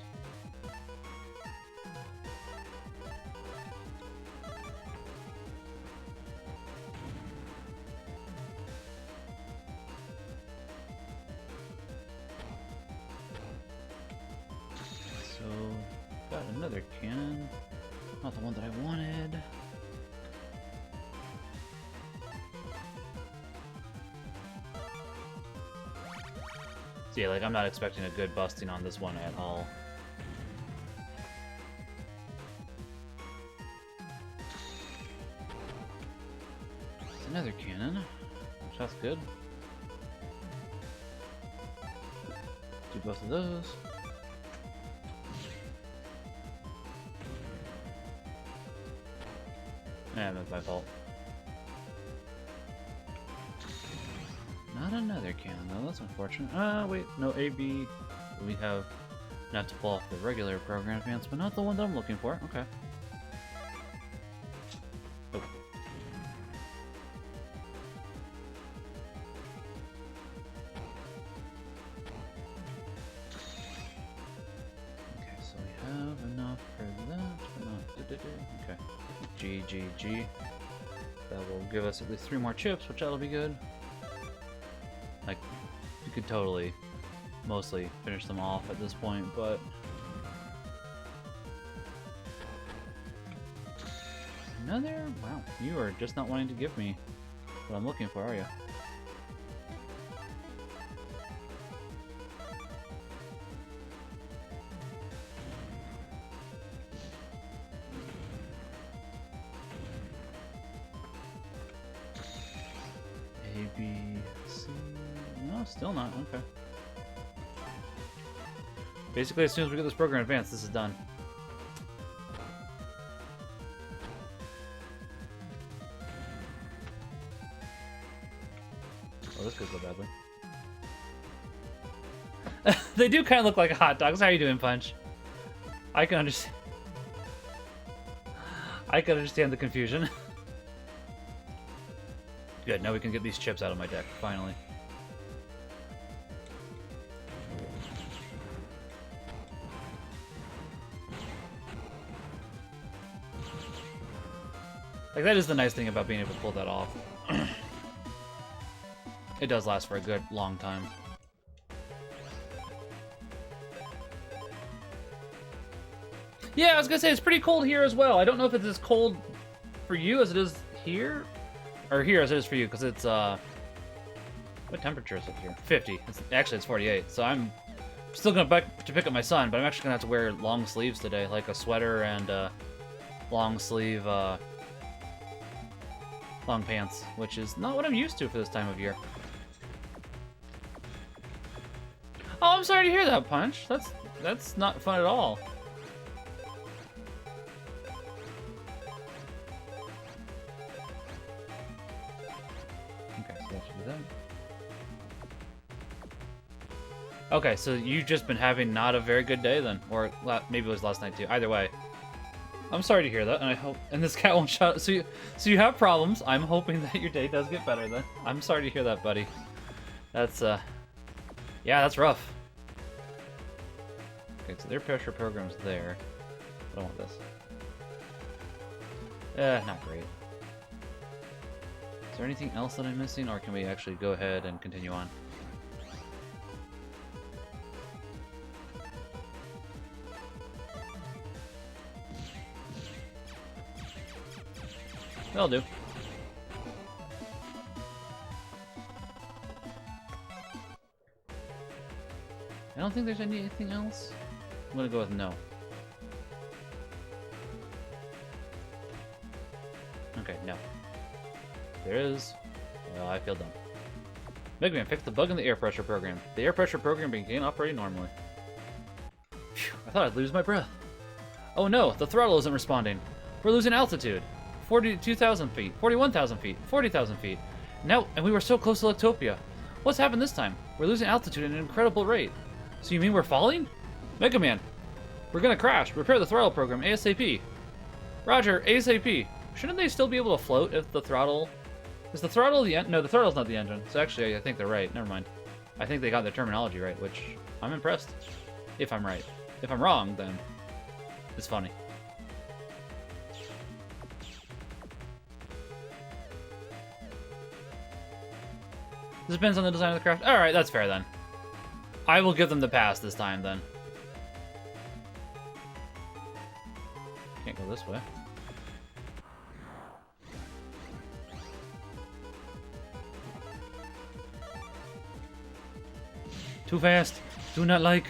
another cannon. Not the one that I wanted. So yeah, like, I'm not expecting a good busting on this one at all. It's another cannon, which that's good. Do both of those. Yeah, that's my fault. Not another cannon, though. That's unfortunate. Wait. No, AB. We have not to pull off the regular program advance, but not the one that I'm looking for. Okay. Oh. Okay, so we have enough for that, but not... Okay. G. That will give us at least 3 more chips, which that'll be good. Like, you could totally, mostly finish them off at this point, but... Another? Wow, you are just not wanting to give me what I'm looking for, are you? A, B, C... No, still not. Okay. Basically, as soon as we get this program advanced, this is done. Oh, this could go badly. They do kind of look like hot dogs. How are you doing, Punch? I can understand. I can understand the confusion. Good, now we can get these chips out of my deck, finally. Like, that is the nice thing about being able to pull that off. It does last for a good long time. Yeah, I was gonna say, it's pretty cold here as well. I don't know if it's as cold for you as it is here. Or here as it is for you, because it's, what temperature is it here? 50. Actually, it's 48. So I'm still going to pick up my son, but I'm actually going to have to wear long sleeves today, like a sweater and long sleeve, long pants, which is not what I'm used to for this time of year. Oh, I'm sorry to hear that, Punch. That's not fun at all. Okay, so you've just been having not a very good day then, or maybe it was last night too. Either way, I'm sorry to hear that, and I hope. And this cat won't shut. So you have problems. I'm hoping that your day does get better then. I'm sorry to hear that, buddy. That's yeah, that's rough. Okay, so their pressure program's there. I don't want this. Not great. Is there anything else that I'm missing, or can we actually go ahead and continue on? That'll do. I don't think there's anything else. I'm gonna go with no. Okay, no. There is. Well, I feel dumb. MegaMan fixed the bug in the air pressure program. The air pressure program began operating normally. Phew, I thought I'd lose my breath. Oh no, the throttle isn't responding. We're losing altitude. 42,000 feet, 41,000 feet, 40,000 feet. No, and we were so close to Lectopia. What's happened this time? We're losing altitude at an incredible rate. So you mean we're falling? MegaMan, we're gonna crash. Repair the throttle program ASAP. Roger, ASAP. Shouldn't they still be able to float if the throttle... Is the throttle the engine? No, the throttle's not the engine. So actually, I think they're right. Never mind. I think they got their terminology right, which I'm impressed. If I'm right. If I'm wrong, then it's funny. This depends on the design of the craft. Alright, that's fair then. I will give them the pass this time then. Go this way. Too fast. Do not like.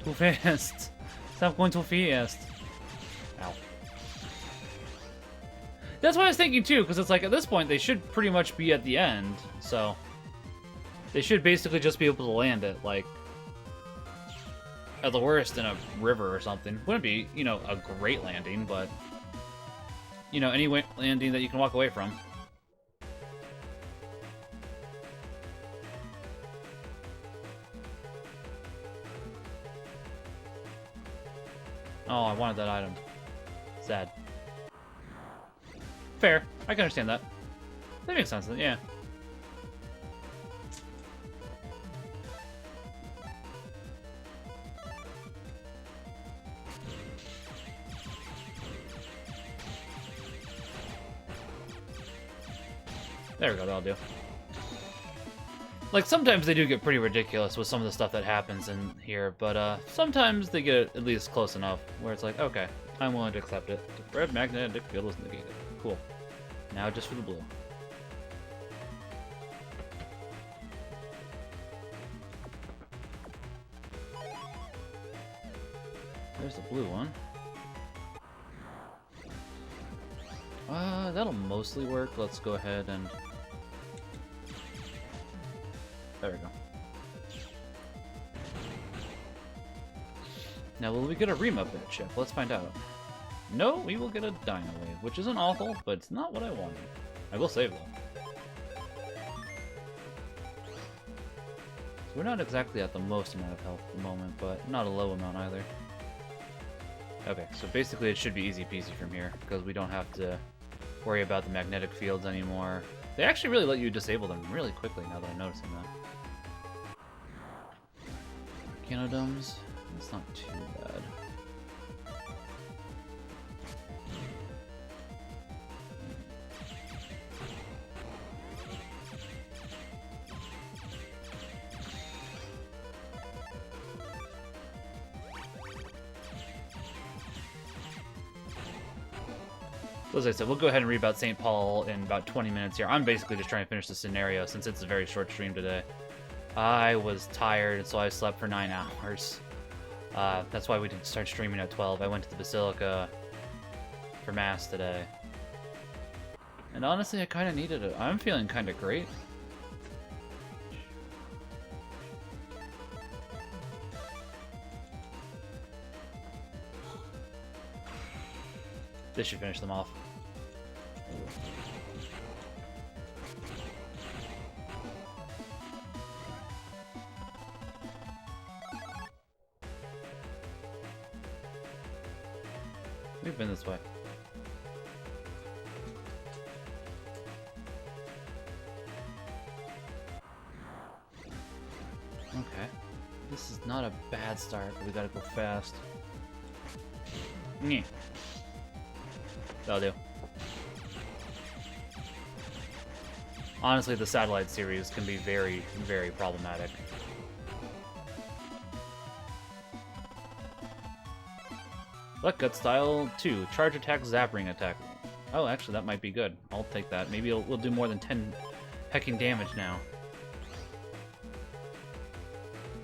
Too fast. Stop going too fast. Ow. That's what I was thinking too, because it's like at this point they should pretty much be at the end, so they should basically just be able to land it, like at the worst in a river or something. Wouldn't be, you know, a great landing, but you know, any landing that you can walk away from. Oh, I wanted that item. Sad. Fair. I can understand that. That makes sense, yeah. There we go, that'll do. Like, sometimes they do get pretty ridiculous with some of the stuff that happens in here, but sometimes they get at least close enough where it's like, okay, I'm willing to accept it. The red magnetic field was negated. Cool. Now just for the blue. There's the blue one. That'll mostly work. Let's go ahead and... There we go. Now, will we get a remove that chip? Let's find out. No, we will get a Dino Wave, which isn't awful, but it's not what I wanted. I will save though. So we're not exactly at the most amount of health at the moment, but not a low amount either. Okay, so basically it should be easy peasy from here, because we don't have to worry about the magnetic fields anymore. They actually really let you disable them really quickly now that I'm noticing that. Canodomes, that's not too bad. As I said, we'll go ahead and read about St. Paul in about 20 minutes here. I'm basically just trying to finish the scenario since it's a very short stream today. I was tired, so I slept for 9 hours. That's why we didn't start streaming at 12. I went to the Basilica for Mass today. And honestly, I kind of needed it. I'm feeling kind of great. This should finish them off. We've been this way. Okay. This is not a bad start, but we gotta go fast. Nyeh. That'll do. Honestly, the satellite series can be very, very problematic. Luck Gut Style 2. Charge attack, zap ring attack. Oh, actually, that might be good. I'll take that. Maybe we'll do more than 10 hecking damage now.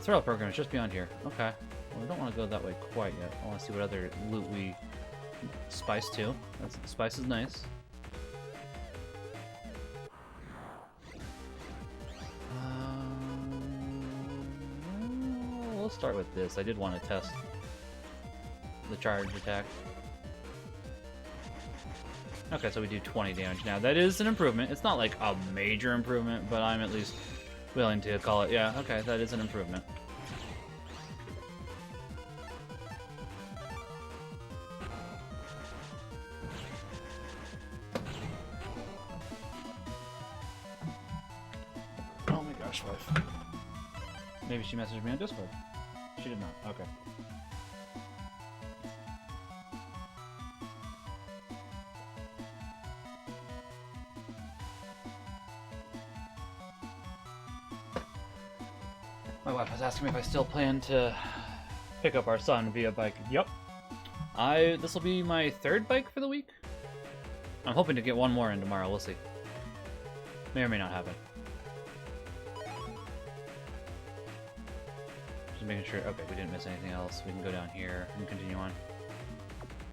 Throw program is just beyond here. Okay. Well, we don't want to go that way quite yet. I want to see what other loot we... Spice too. Spice is nice. We'll start with this. I did want to test the charge attack. Okay, so we do 20 damage now. That is an improvement. It's not like a major improvement, but I'm at least willing to call it. Yeah, okay, that is an improvement. Wife. Maybe she messaged me on Discord. She did not. Okay. My wife was asking me if I still plan to pick up our son via bike. Yup. This will be my 3rd bike for the week. I'm hoping to get one more in tomorrow. We'll see. May or may not happen. Just making sure. Okay, we didn't miss anything else. We can go down here and continue on.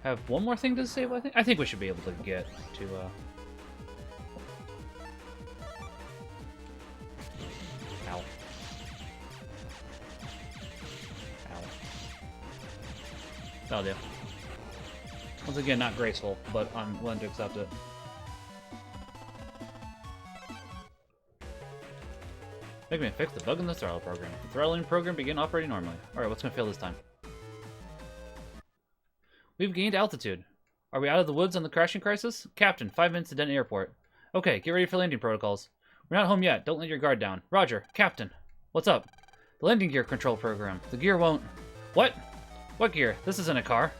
Have one more thing to disable, I think? I think we should be able to get to, Ow. Ow. That'll do. Once again, not graceful, but I'm willing to accept it. MegaMan fixed the bug in the throttle program. The throttling program began operating normally. Alright, what's gonna fail this time? We've gained altitude. Are we out of the woods on the crashing crisis? Captain, 5 minutes to Denton Airport. Okay, get ready for landing protocols. We're not home yet. Don't let your guard down. Roger. Captain. What's up? The landing gear control program. The gear won't... What? What gear? This isn't a car.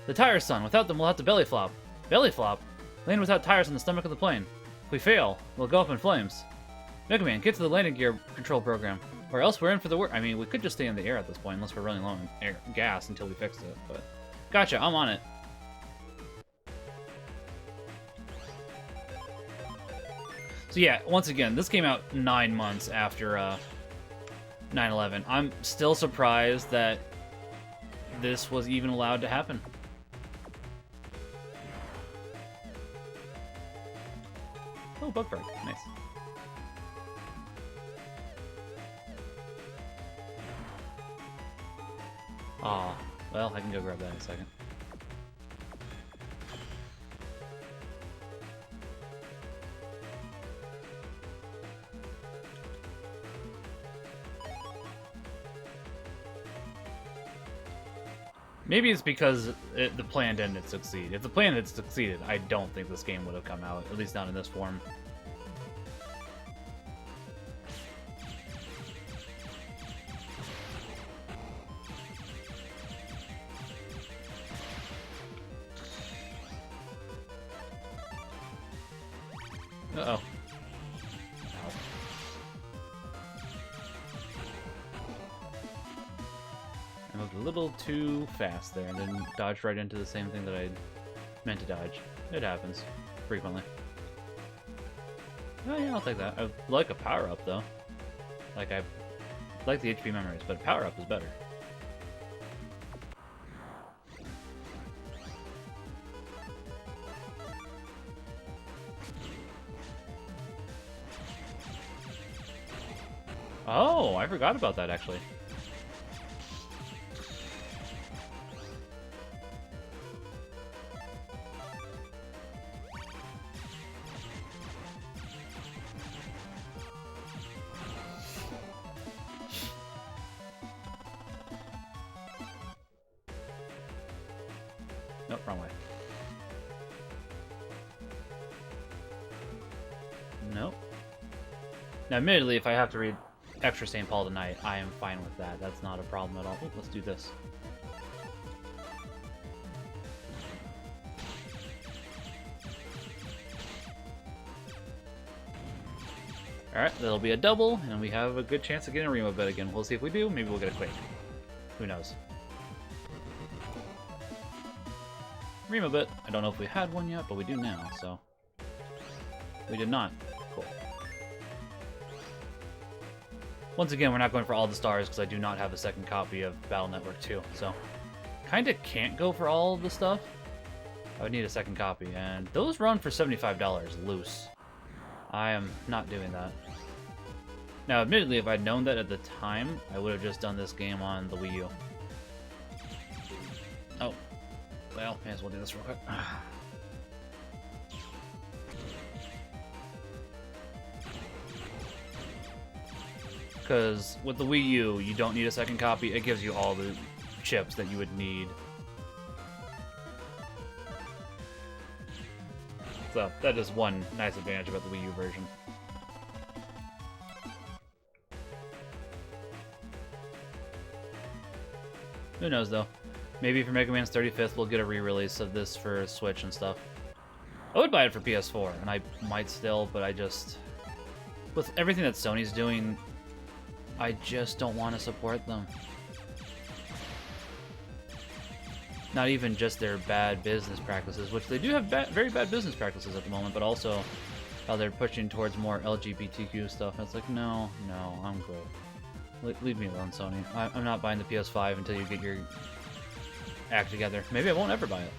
The tires, son. Without them, we'll have to belly flop. Belly flop? Land without tires on the stomach of the plane. If we fail, we'll go up in flames. MegaMan, get to the landing gear control program. Or else we're in for the work. I mean, we could just stay in the air at this point, unless we're running low on gas until we fix it, but... Gotcha, I'm on it. So yeah, once again, this came out 9 months after 9/11. I'm still surprised that this was even allowed to happen. Oh, bug frag. Nice. Aw. Well, I can go grab that in a second. Maybe it's because the plan didn't succeed. If the plan had succeeded, I don't think this game would have come out, at least not in this form. Uh-oh. I moved a little too fast there and then dodged right into the same thing that I meant to dodge. It happens. Frequently. Oh yeah, I'll take that. I like a power-up, though. Like, I like the HP memories, but power-up is better. Oh, I forgot about that, actually. Nope, wrong way. Nope. Now, admittedly, if I have to read Extra St. Paul tonight, I am fine with that. That's not a problem at all. Ooh, let's do this. Alright, that'll be a double, and we have a good chance of getting a Remo bet again. We'll see if we do. Maybe we'll get a Quake. Who knows? Remo bet. I don't know if we had one yet, but we do now, so... We did not. Cool. Once again, we're not going for all the stars because I do not have a second copy of Battle Network 2, so kind of can't go for all of the stuff. I would need a second copy, and those run for $75 loose. I am not doing that. Now, admittedly, if I'd known that at the time, I would have just done this game on the Wii U. Oh, well, may as well do this real quick. Because with the Wii U, you don't need a second copy. It gives you all the chips that you would need. So that is one nice advantage about the Wii U version. Who knows, though? Maybe for Mega Man's 35th, we'll get a re-release of this for Switch and stuff. I would buy it for PS4, and I might still, but I just... With everything that Sony's doing... I just don't want to support them. Not even just their bad business practices, which they do have very bad business practices at the moment, but also how they're pushing towards more LGBTQ stuff. And it's like, no, I'm good. Leave me alone, Sony. I'm not buying the PS5 until you get your act together. Maybe I won't ever buy it.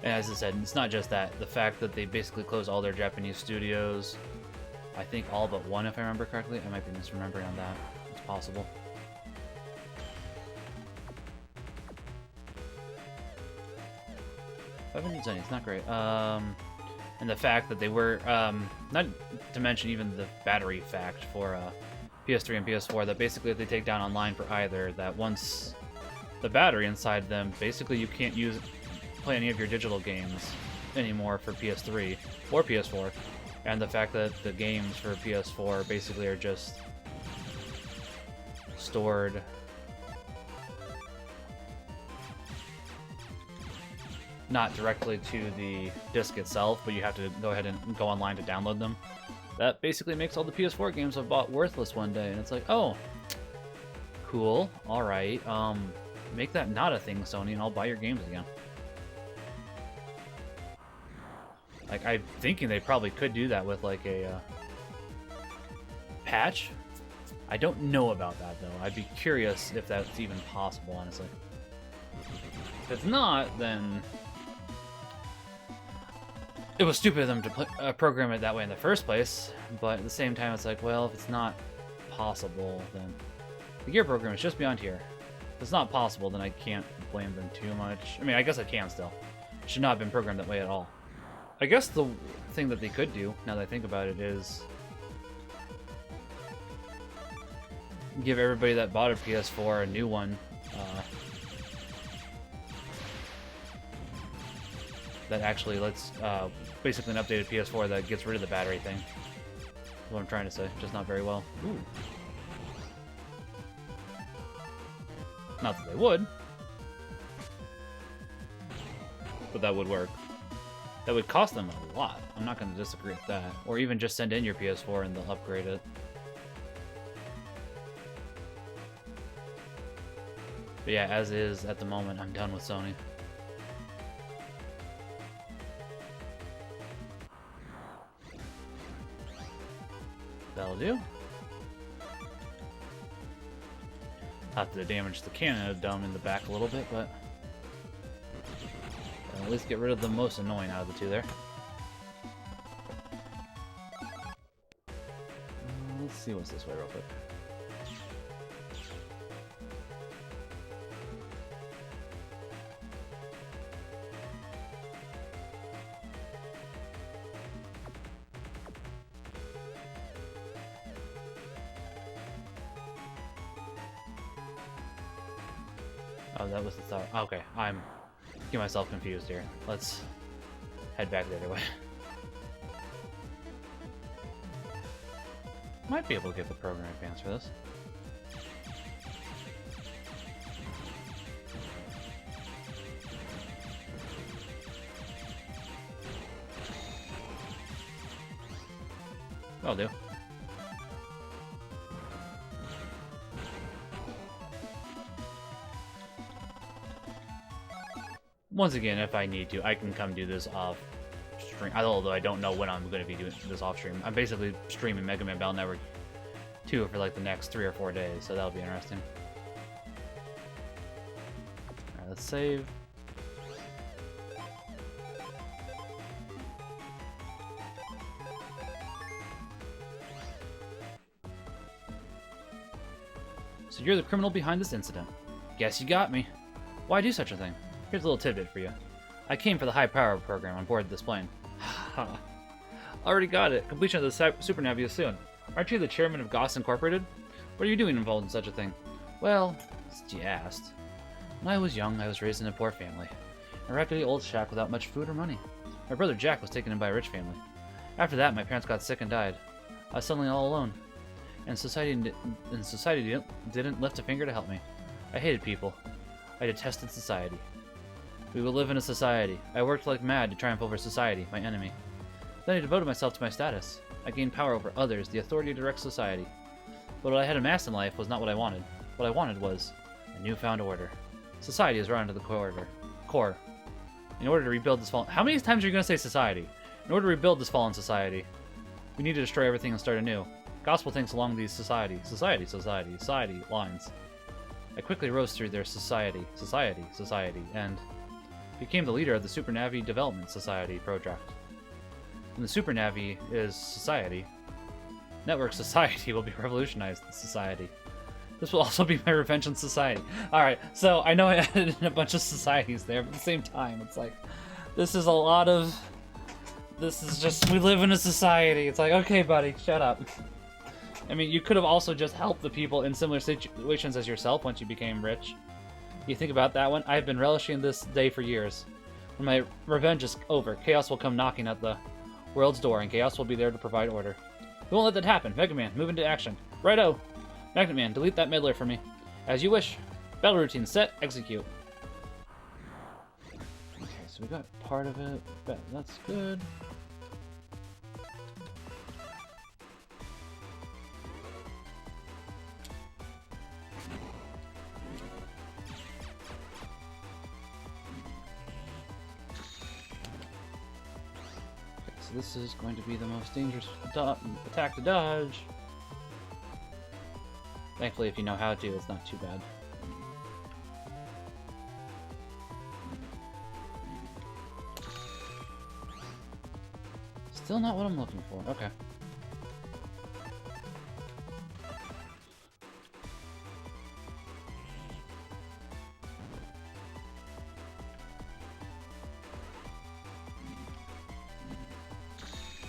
And as I said, it's not just that. The fact that they basically closed all their Japanese studios, I think all but one, if I remember correctly. I might be misremembering on that. It's possible. It's not great. And the fact that they were, not to mention even the battery fact for PS3 and PS4, that basically if they take down online for either, that once the battery inside them, basically you can't play any of your digital games anymore for PS3 or PS4. And the fact that the games for PS4 basically are just stored not directly to the disc itself, but you have to go ahead and go online to download them. That basically makes all the PS4 games I've bought worthless one day, and it's like, oh, cool, alright, make that not a thing, Sony, and I'll buy your games again. Like, I'm thinking they probably could do that with, like, a patch. I don't know about that, though. I'd be curious if that's even possible, honestly. If it's not, then it was stupid of them to program it that way in the first place, but at the same time, it's like, well, if it's not possible, then the gear program is just beyond here. If it's not possible, then I can't blame them too much. I mean, I guess I can still. It should not have been programmed that way at all. I guess the thing that they could do, now that I think about it, is give everybody that bought a PS4 a new one. That actually lets, basically an updated PS4 that gets rid of the battery thing. That's what I'm trying to say, just not very well. Ooh. Not that they would, but that would work. That would cost them a lot. I'm not going to disagree with that. Or even just send in your PS4 and they'll upgrade it. But yeah, as is at the moment, I'm done with Sony. That'll do. Have to damage the cannon dome in the back a little bit, but at least get rid of the most annoying out of the two there. Let's see what's this way real quick. Oh, that was the thought. Okay, I'm getting myself confused here. Let's head back the other way. Might be able to get the program advance for this. That'll do. Once again, if I need to, I can come do this off stream. Although I don't know when I'm going to be doing this off stream. I'm basically streaming MegaMa Battle Network 2 for like the next 3 or 4 days, so that'll be interesting. Alright, let's save. So you're the criminal behind this incident. Guess you got me. Why do such a thing? Here's a little tidbit for you. I came for the high power program on board this plane. Already got it. Completion of the Super Navi is soon. Aren't you the chairman of Goss Incorporated? What are you doing involved in such a thing? Well, since you asked. When I was young, I was raised in a poor family. A raggedy old shack without much food or money. My brother Jack was taken in by a rich family. After that, my parents got sick and died. I was suddenly all alone. And society didn't lift a finger to help me. I hated people. I detested society. We would live in a society. I worked like mad to triumph over society, my enemy. Then I devoted myself to my status. I gained power over others, the authority to direct society. But what I had amassed in life was not what I wanted. What I wanted was a newfound order. Society is rotten to the core. In order to rebuild this fallen... How many times are you going to say society? In order to rebuild this fallen society, we need to destroy everything and start anew. Gospel thinks along these society lines. I quickly rose through their society, and became the leader of the Super Navi Development Society project. When the Super Navi is society, Network Society will be revolutionized society. This will also be my revenge on society. Alright, so I know I added in a bunch of societies there, but at the same time, it's like, this is a lot of... This is just, we live in a society. It's like, okay, buddy, shut up. I mean, you could have also just helped the people in similar situations as yourself once you became rich. You think about that one? I've been relishing this day for years. When my revenge is over, chaos will come knocking at the world's door, and chaos will be there to provide order. We won't let that happen. MegaMan, move into action. Righto! Magnet Man, delete that meddler for me. As you wish. Battle routine set, execute. Okay, so we got part of it. That's good. So this is going to be the most dangerous attack to dodge. Thankfully, if you know how to, it's not too bad. Still not what I'm looking for. Okay.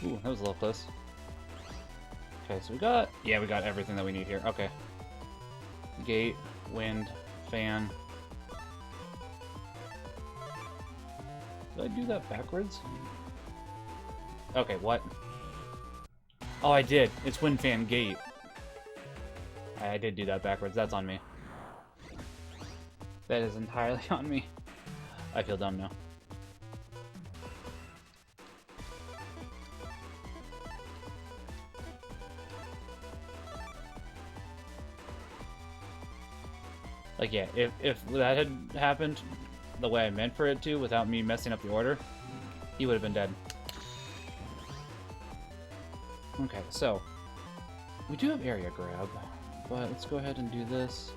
Ooh, that was a little close. Okay, so we got everything that we need here. Okay. Gate, wind, fan. Did I do that backwards? Okay, what? Oh, I did. It's wind, fan, gate. I did do that backwards. That's on me. That is entirely on me. I feel dumb now. Like, yeah, if that had happened the way I meant for it to, without me messing up the order, he would have been dead. Okay, so, we do have area grab, but let's go ahead and do this.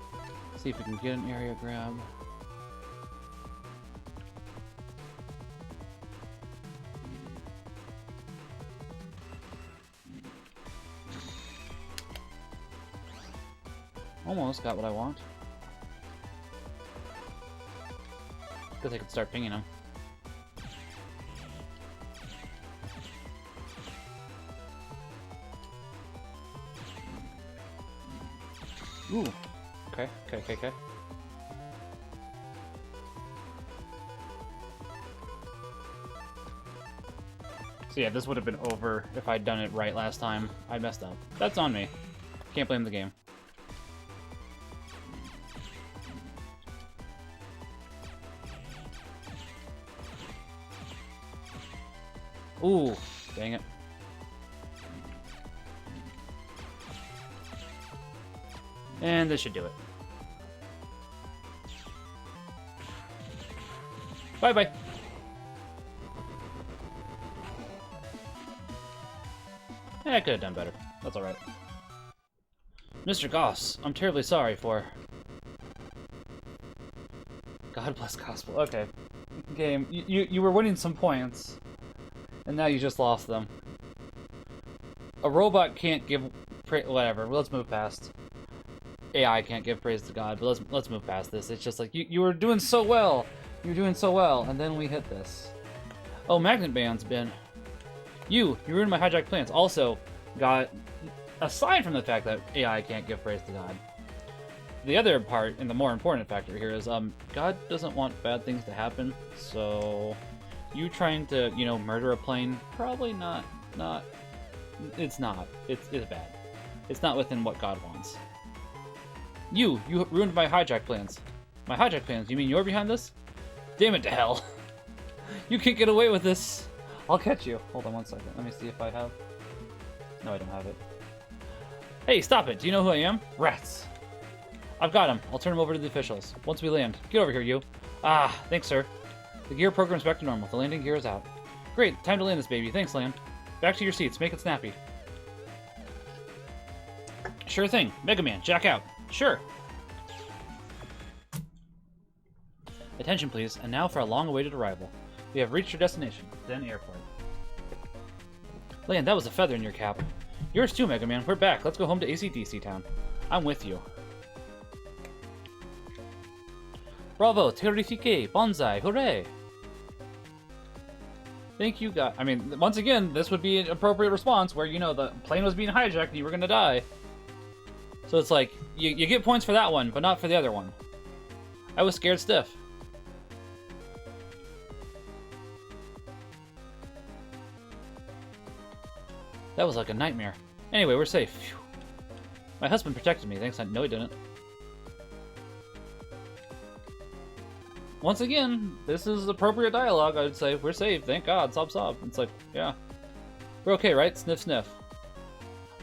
See if we can get an area grab. Almost got what I want. Guess I could start pinging him. Ooh. Okay. So yeah, this would have been over if I'd done it right last time. I messed up. That's on me. Can't blame the game. Ooh, dang it. And this should do it. Bye-bye. I could have done better. That's alright. Mr. Goss, I'm terribly sorry for... God bless Gospel. Okay. Game, you were winning some points. And now you just lost them. A robot can't give whatever. Let's move past. AI can't give praise to God, but let's move past this. It's just like you were doing so well. You were doing so well, and then we hit this. Oh, Magnet Band's been. You ruined my hijack plans. Also, got aside from the fact that AI can't give praise to God, the other part and the more important factor here is God doesn't want bad things to happen. So you trying to, you know, murder a plane, probably not, it's not. It's bad. It's not within what God wants. You ruined my hijack plans. My hijack plans? You mean you're behind this? Damn it to hell. You can't get away with this. I'll catch you. Hold on 1 second. Let me see if I have... No, I don't have it. Hey, stop it! Do you know who I am? Rats! I've got him. I'll turn him over to the officials. Once we land. Get over here, you. Ah, thanks, sir. The gear program's back to normal. The landing gear is out. Great, time to land this baby. Thanks, Land. Back to your seats. Make it snappy. Sure thing. MegaMan, jack out. Sure. Attention, please. And now for a long-awaited arrival. We have reached your destination, Den Airport. Land, that was a feather in your cap. Yours too, MegaMan. We're back. Let's go home to AC/DC Town. I'm with you. Bravo, terrifique, bonsai, hooray! Thank you, guys. I mean, once again, this would be an appropriate response where, you know, the plane was being hijacked and you were gonna die. So it's like, you get points for that one, but not for the other one. I was scared stiff. That was like a nightmare. Anyway, we're safe. Phew. My husband protected me, thanks. No, he didn't. Once again, this is appropriate dialogue, I would say. We're safe, thank God, sob sob. It's like, yeah. We're okay, right? Sniff sniff.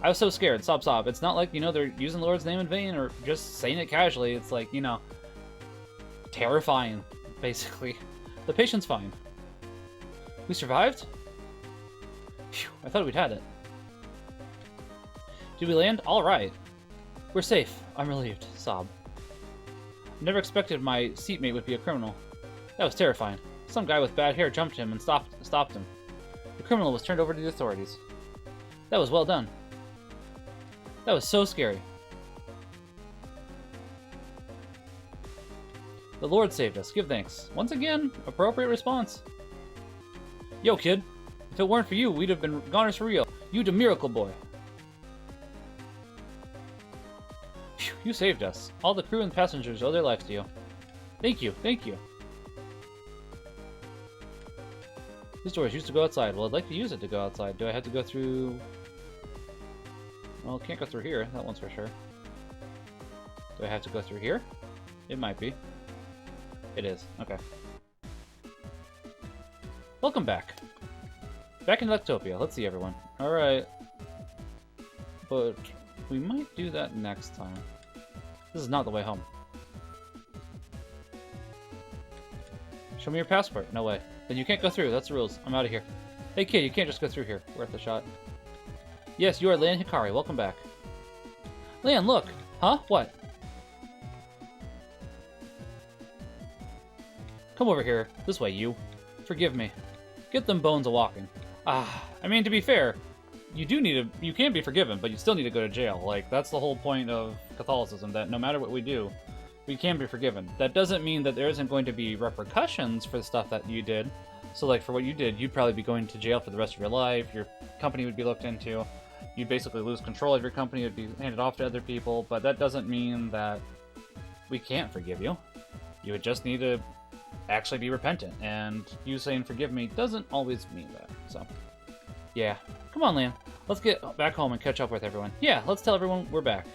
I was so scared, sob sob. It's not like, you know, they're using the Lord's name in vain or just saying it casually. It's like, you know, terrifying, basically. The patient's fine. We survived? Phew, I thought we'd had it. Did we land? All right. We're safe. I'm relieved. Sob. Never expected my seatmate would be a criminal. That was terrifying. Some guy with bad hair jumped him and stopped him. The criminal was turned over to the authorities. That was well done. That was so scary. The Lord saved us. Give thanks. Once again, appropriate response. Yo, kid. If it weren't for you, we'd have been goners for real. You the miracle boy. Phew, you saved us. All the crew and passengers owe their lives to you. Thank you. Thank you. This door is used to go outside. Well, I'd like to use it to go outside. Do I have to go through... Well, can't go through here. That one's for sure. Do I have to go through here? It might be. It is. Okay. Welcome back. Back in Lectopia. Let's see, everyone. Alright. But we might do that next time. This is not the way home. Show me your passport. No way. Then you can't go through. That's the rules. I'm out of here. Hey, kid, you can't just go through here. Worth a shot. Yes, you are Lan Hikari. Welcome back. Lan, look! Huh? What? Come over here. This way, you. Forgive me. Get them bones a-walking. Ah, I mean, to be fair, you can be forgiven, but you still need to go to jail. Like, that's the whole point of Catholicism, that no matter what we do, we can be forgiven. That doesn't mean that there isn't going to be repercussions for the stuff that you did. So, like, for what you did, you'd probably be going to jail for the rest of your life, your company would be looked into, you'd basically lose control of your company, it would be handed off to other people, but that doesn't mean that we can't forgive you. You would just need to actually be repentant, and you saying forgive me doesn't always mean that, so. Yeah. Come on, Lan. Let's get back home and catch up with everyone. Yeah, let's tell everyone we're back.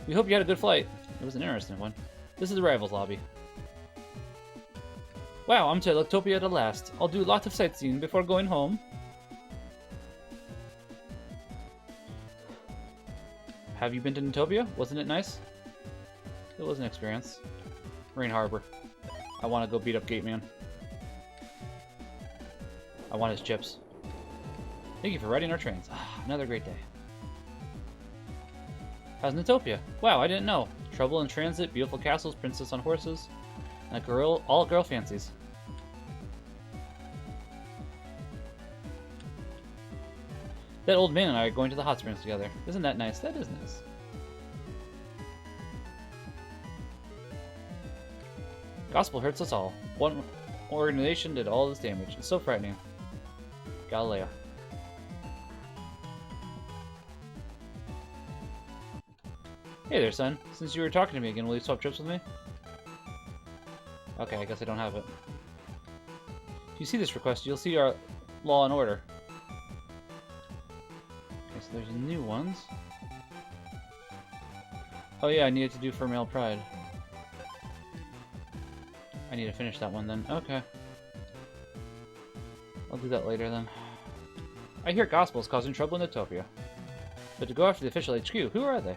We hope you had a good flight. It was an interesting one. This is the arrivals lobby. Wow, I'm to Lectopia at last. I'll do a lot of sightseeing before going home. Have you been to Utopia? Wasn't it nice? It was an experience. Marine Harbor. I want to go beat up Gateman. I want his chips. Thank you for riding our trains. Ah, another great day. How's Utopia? Wow, I didn't know. Trouble in transit, beautiful castles, princess on horses, and a girl, all girl fancies. That old man and I are going to the hot springs together. Isn't that nice? That is nice. Gospel hurts us all. One organization did all this damage. It's so frightening. Galileo. Hey there, son. Since you were talking to me again, will you swap trips with me? Okay, I guess I don't have it. If you see this request, you'll see our Law and Order. Okay, so there's new ones. Oh yeah, I needed to do for male pride. I need to finish that one then. Okay. I'll do that later then. I hear gospel is causing trouble in Utopia. But to go after the official HQ, who are they?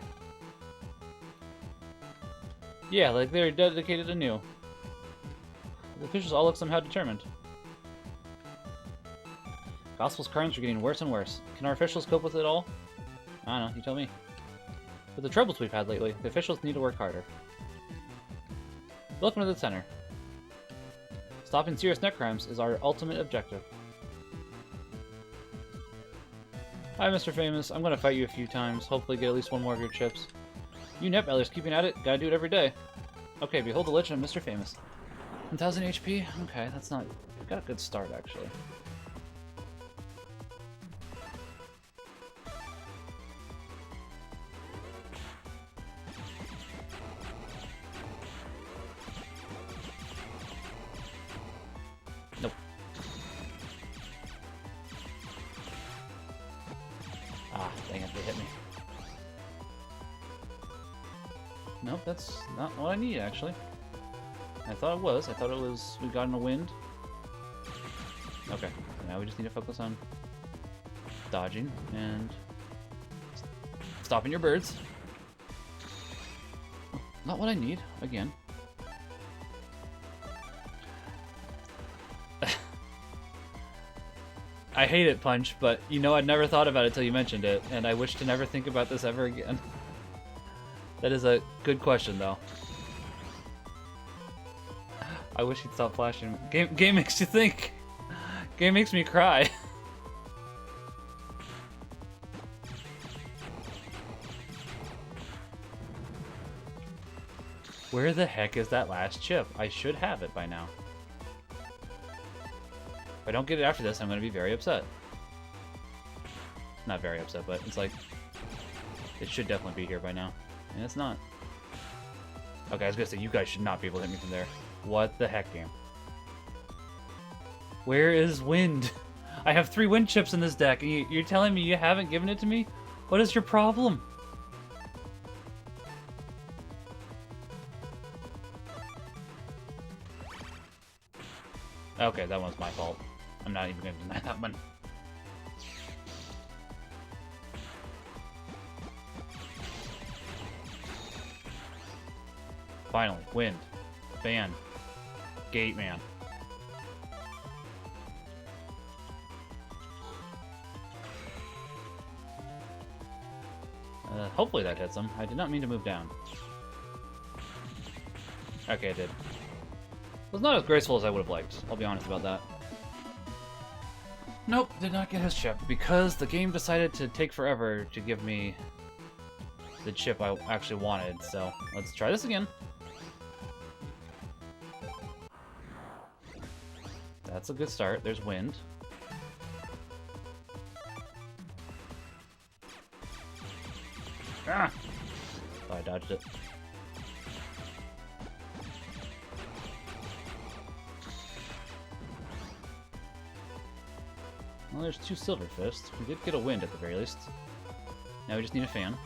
Yeah, like they're dedicated anew. The officials all look somehow determined. Gospel's crimes are getting worse and worse. Can our officials cope with it all? I don't know, you tell me. With the troubles we've had lately, the officials need to work harder. Welcome to the center. Stopping serious net crimes is our ultimate objective. Hi, Mr. Famous. I'm gonna fight you a few times, hopefully get at least one more of your chips. You net bellers keeping at it, gotta do it every day. Okay, behold the legend of Mr. Famous. 1000 HP? Okay, that's not... got a good start, actually. Nope. Ah, dang it, they hit me. Nope, that's not what I need, actually. I thought it was. I thought it was we got in a wind. Okay, now we just need to focus on dodging and stopping your birds. Not what I need, again. I hate it, Punch, but you know I'd never thought about it till you mentioned it, and I wish to never think about this ever again. That is a good question, though. I wish he'd stop flashing. Game makes you think. Game makes me cry. Where the heck is that last chip? I should have it by now. If I don't get it after this, I'm going to be very upset. Not very upset, but it's like... it should definitely be here by now. And it's not. Okay, I was going to say, you guys should not be able to hit me from there. What the heck, game? Where is wind? I have 3 wind chips in this deck, and you're telling me you haven't given it to me? What is your problem? Okay, that one's my fault. I'm not even going to deny that one. Finally, wind, fan, gate man. Hopefully that hits him. I did not mean to move down. Okay, I did. It was not as graceful as I would have liked. I'll be honest about that. Nope, did not get his chip because the game decided to take forever to give me the chip I actually wanted. So let's try this again. That's a good start. There's wind. Ah! Oh, I dodged it. Well, there's 2 silver fists. We did get a wind at the very least. Now we just need a fan.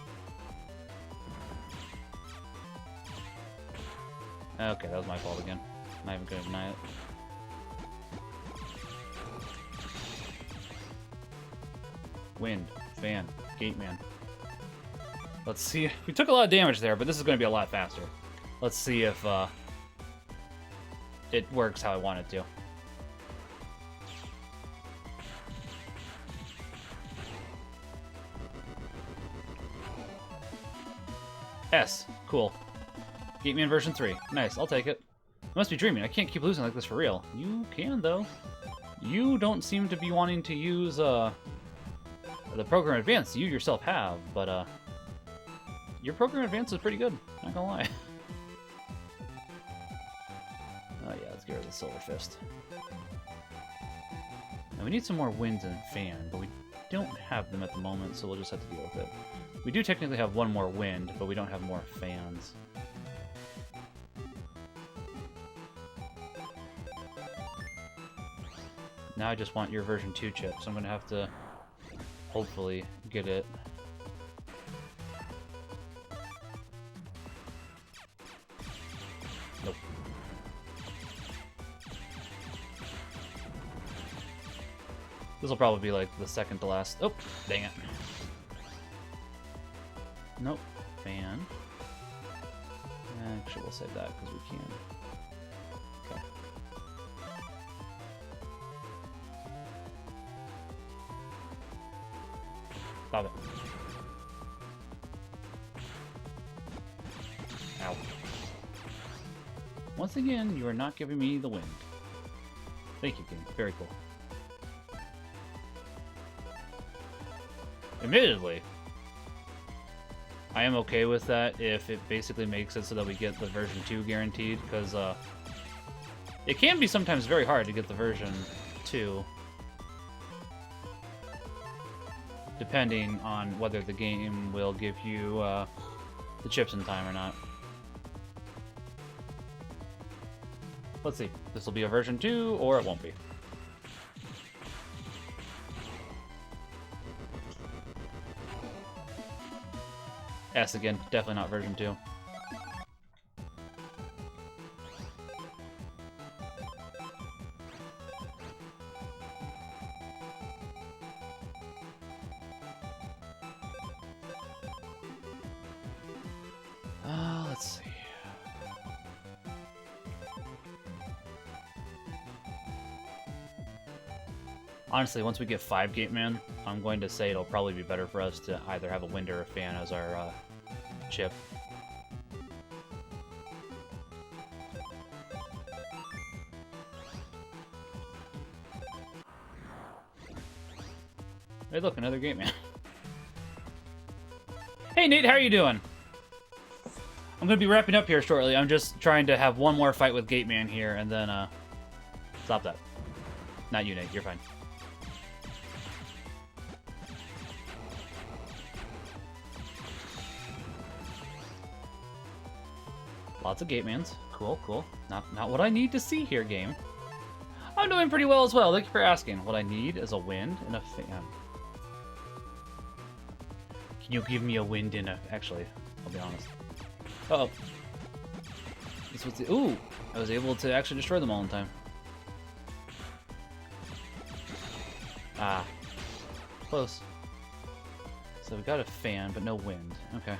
Okay, that was my fault again. I'm not even gonna deny it. Wind, fan, gate man. Let's see. We took a lot of damage there, but this is going to be a lot faster. Let's see if it works how I want it to. S. Cool. Gateman version 3. Nice, I'll take it. I must be dreaming. I can't keep losing like this for real. You can, though. You don't seem to be wanting to use the program advance you yourself have, but your program advance is pretty good, not gonna lie. Oh yeah, let's get rid of the Silver Fist. Now we need some more winds and fan, but we don't have them at the moment, so we'll just have to deal with it. We do technically have 1 more wind, but we don't have more fans. Now I just want your version 2 chip, so I'm gonna have to hopefully get it. Nope. This will probably be like the second to last. Oh, dang it. Nope. Fan. Actually, we'll save that because we can. Okay. Stop it. Ow. Once again, you are not giving me the wind. Thank you, game. Very cool. Admittedly, I am okay with that if it basically makes it so that we get the version 2 guaranteed, because it can be sometimes very hard to get the version 2, depending on whether the game will give you the chips in time or not. Let's see. This will be a version 2, or it won't be. S again, definitely not version 2. Let's see. Honestly, once we get 5 Gate Man, I'm going to say it'll probably be better for us to either have a wind or a fan as our chip. Hey, look, another Gate Man. Hey, Nate, how are you doing? I'm going to be wrapping up here shortly. I'm just trying to have one more fight with Gate Man here, and then, stop that. Not you, Nate. You're fine. Lots of Gate Mans. Cool, cool. Not what I need to see here, game. I'm doing pretty well as well. Thank you for asking. What I need is a wind and a fan. Can you give me a wind and a... Actually, I'll be honest. Uh-oh. This was the... Ooh! I was able to actually destroy them all in time. Ah. Close. So we got a fan, but no wind. Okay.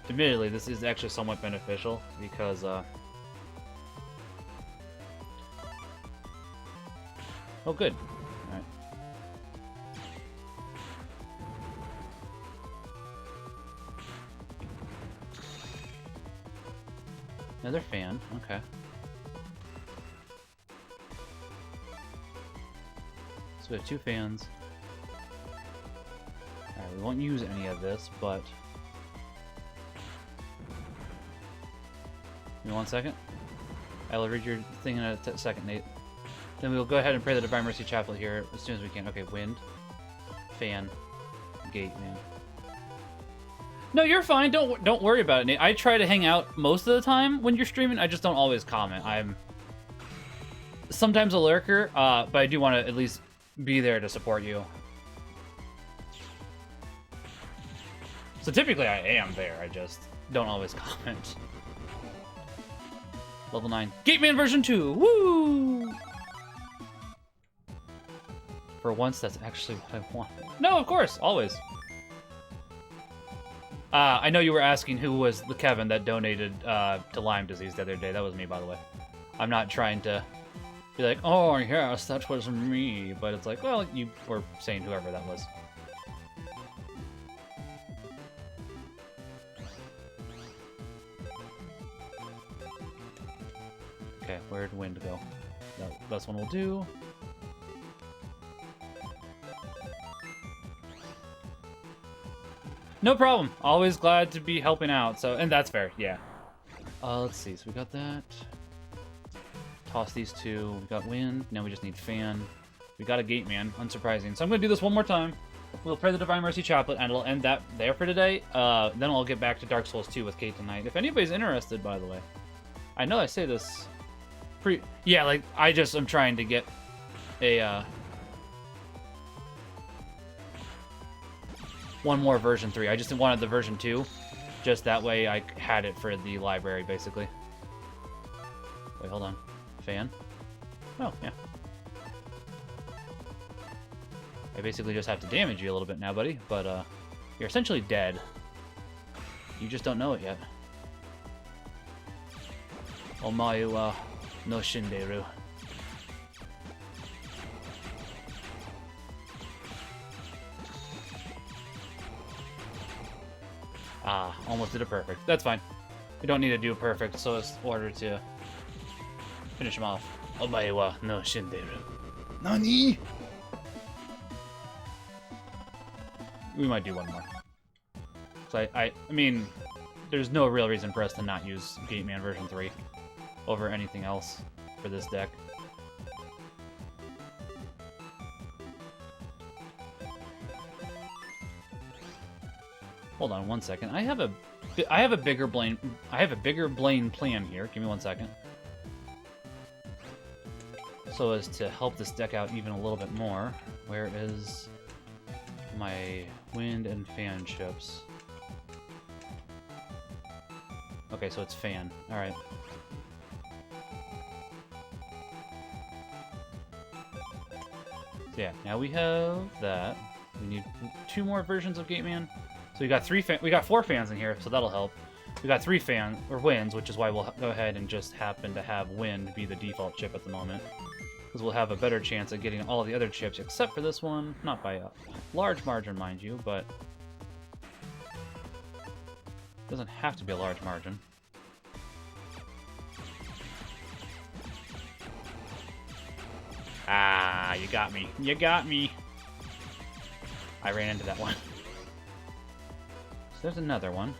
Admittedly, this is actually somewhat beneficial because, oh, good. Alright. Another fan. Okay. So we have 2 fans. Alright, we won't use any of this, but... Give me 1 second. I will read your thing in a second, Nate. Then we will go ahead and pray the Divine Mercy Chaplet here as soon as we can. Okay, wind, fan, Gate Man. No, you're fine. Don't worry about it, Nate. I try to hang out most of the time when you're streaming. I just don't always comment. I'm sometimes a lurker, but I do want to at least be there to support you. So typically I am there. I just don't always comment. Level 9. Gate Man version 2! Woo! For once, that's actually what I wanted. No, of course! Always. I know you were asking who was the Kevin that donated to Lyme disease the other day. That was me, by the way. I'm not trying to be like, oh, yes, that was me. But it's like, well, you were saying whoever that was. Okay, where'd wind go? This one will do. No problem. Always glad to be helping out. So, and that's fair. Yeah. Let's see. So we got that. Toss these 2. We got wind. Now we just need fan. We got a Gate Man. Unsurprising. So I'm gonna do this one more time. We'll pray the Divine Mercy Chaplet, and it'll end that there for today. Then I'll get back to Dark Souls 2 with Kate tonight. If anybody's interested, by the way. I know I say this yeah, like, I'm trying to get a, one more version 3. I just wanted the version 2. Just that way I had it for the library, basically. Wait, hold on. Fan? Oh, yeah. I basically just have to damage you a little bit now, buddy, but you're essentially dead. You just don't know it yet. Omayu wa no shinderu. Ah, almost did it perfect. That's fine. We don't need to do perfect so as order to finish him off. Omae wa no shinderu. Nani? We might do one more. So I mean, there's no real reason for us to not use Gateman version 3 over anything else for this deck. Hold on one second. I have a bigger Blaine plan here. Give me 1 second. So as to help this deck out even a little bit more, where is my wind and fan chips? Okay, so it's fan. All right. So yeah, now we have that. We need 2 more versions of Gateman. So we got 4 fans in here, so that'll help. We got 3 winds, which is why we'll go ahead and just happen to have wind be the default chip at the moment, because we'll have a better chance of getting all the other chips except for this one, not by a large margin, mind you, but it doesn't have to be a large margin. Ah, you got me. You got me. I ran into that one. So there's another one.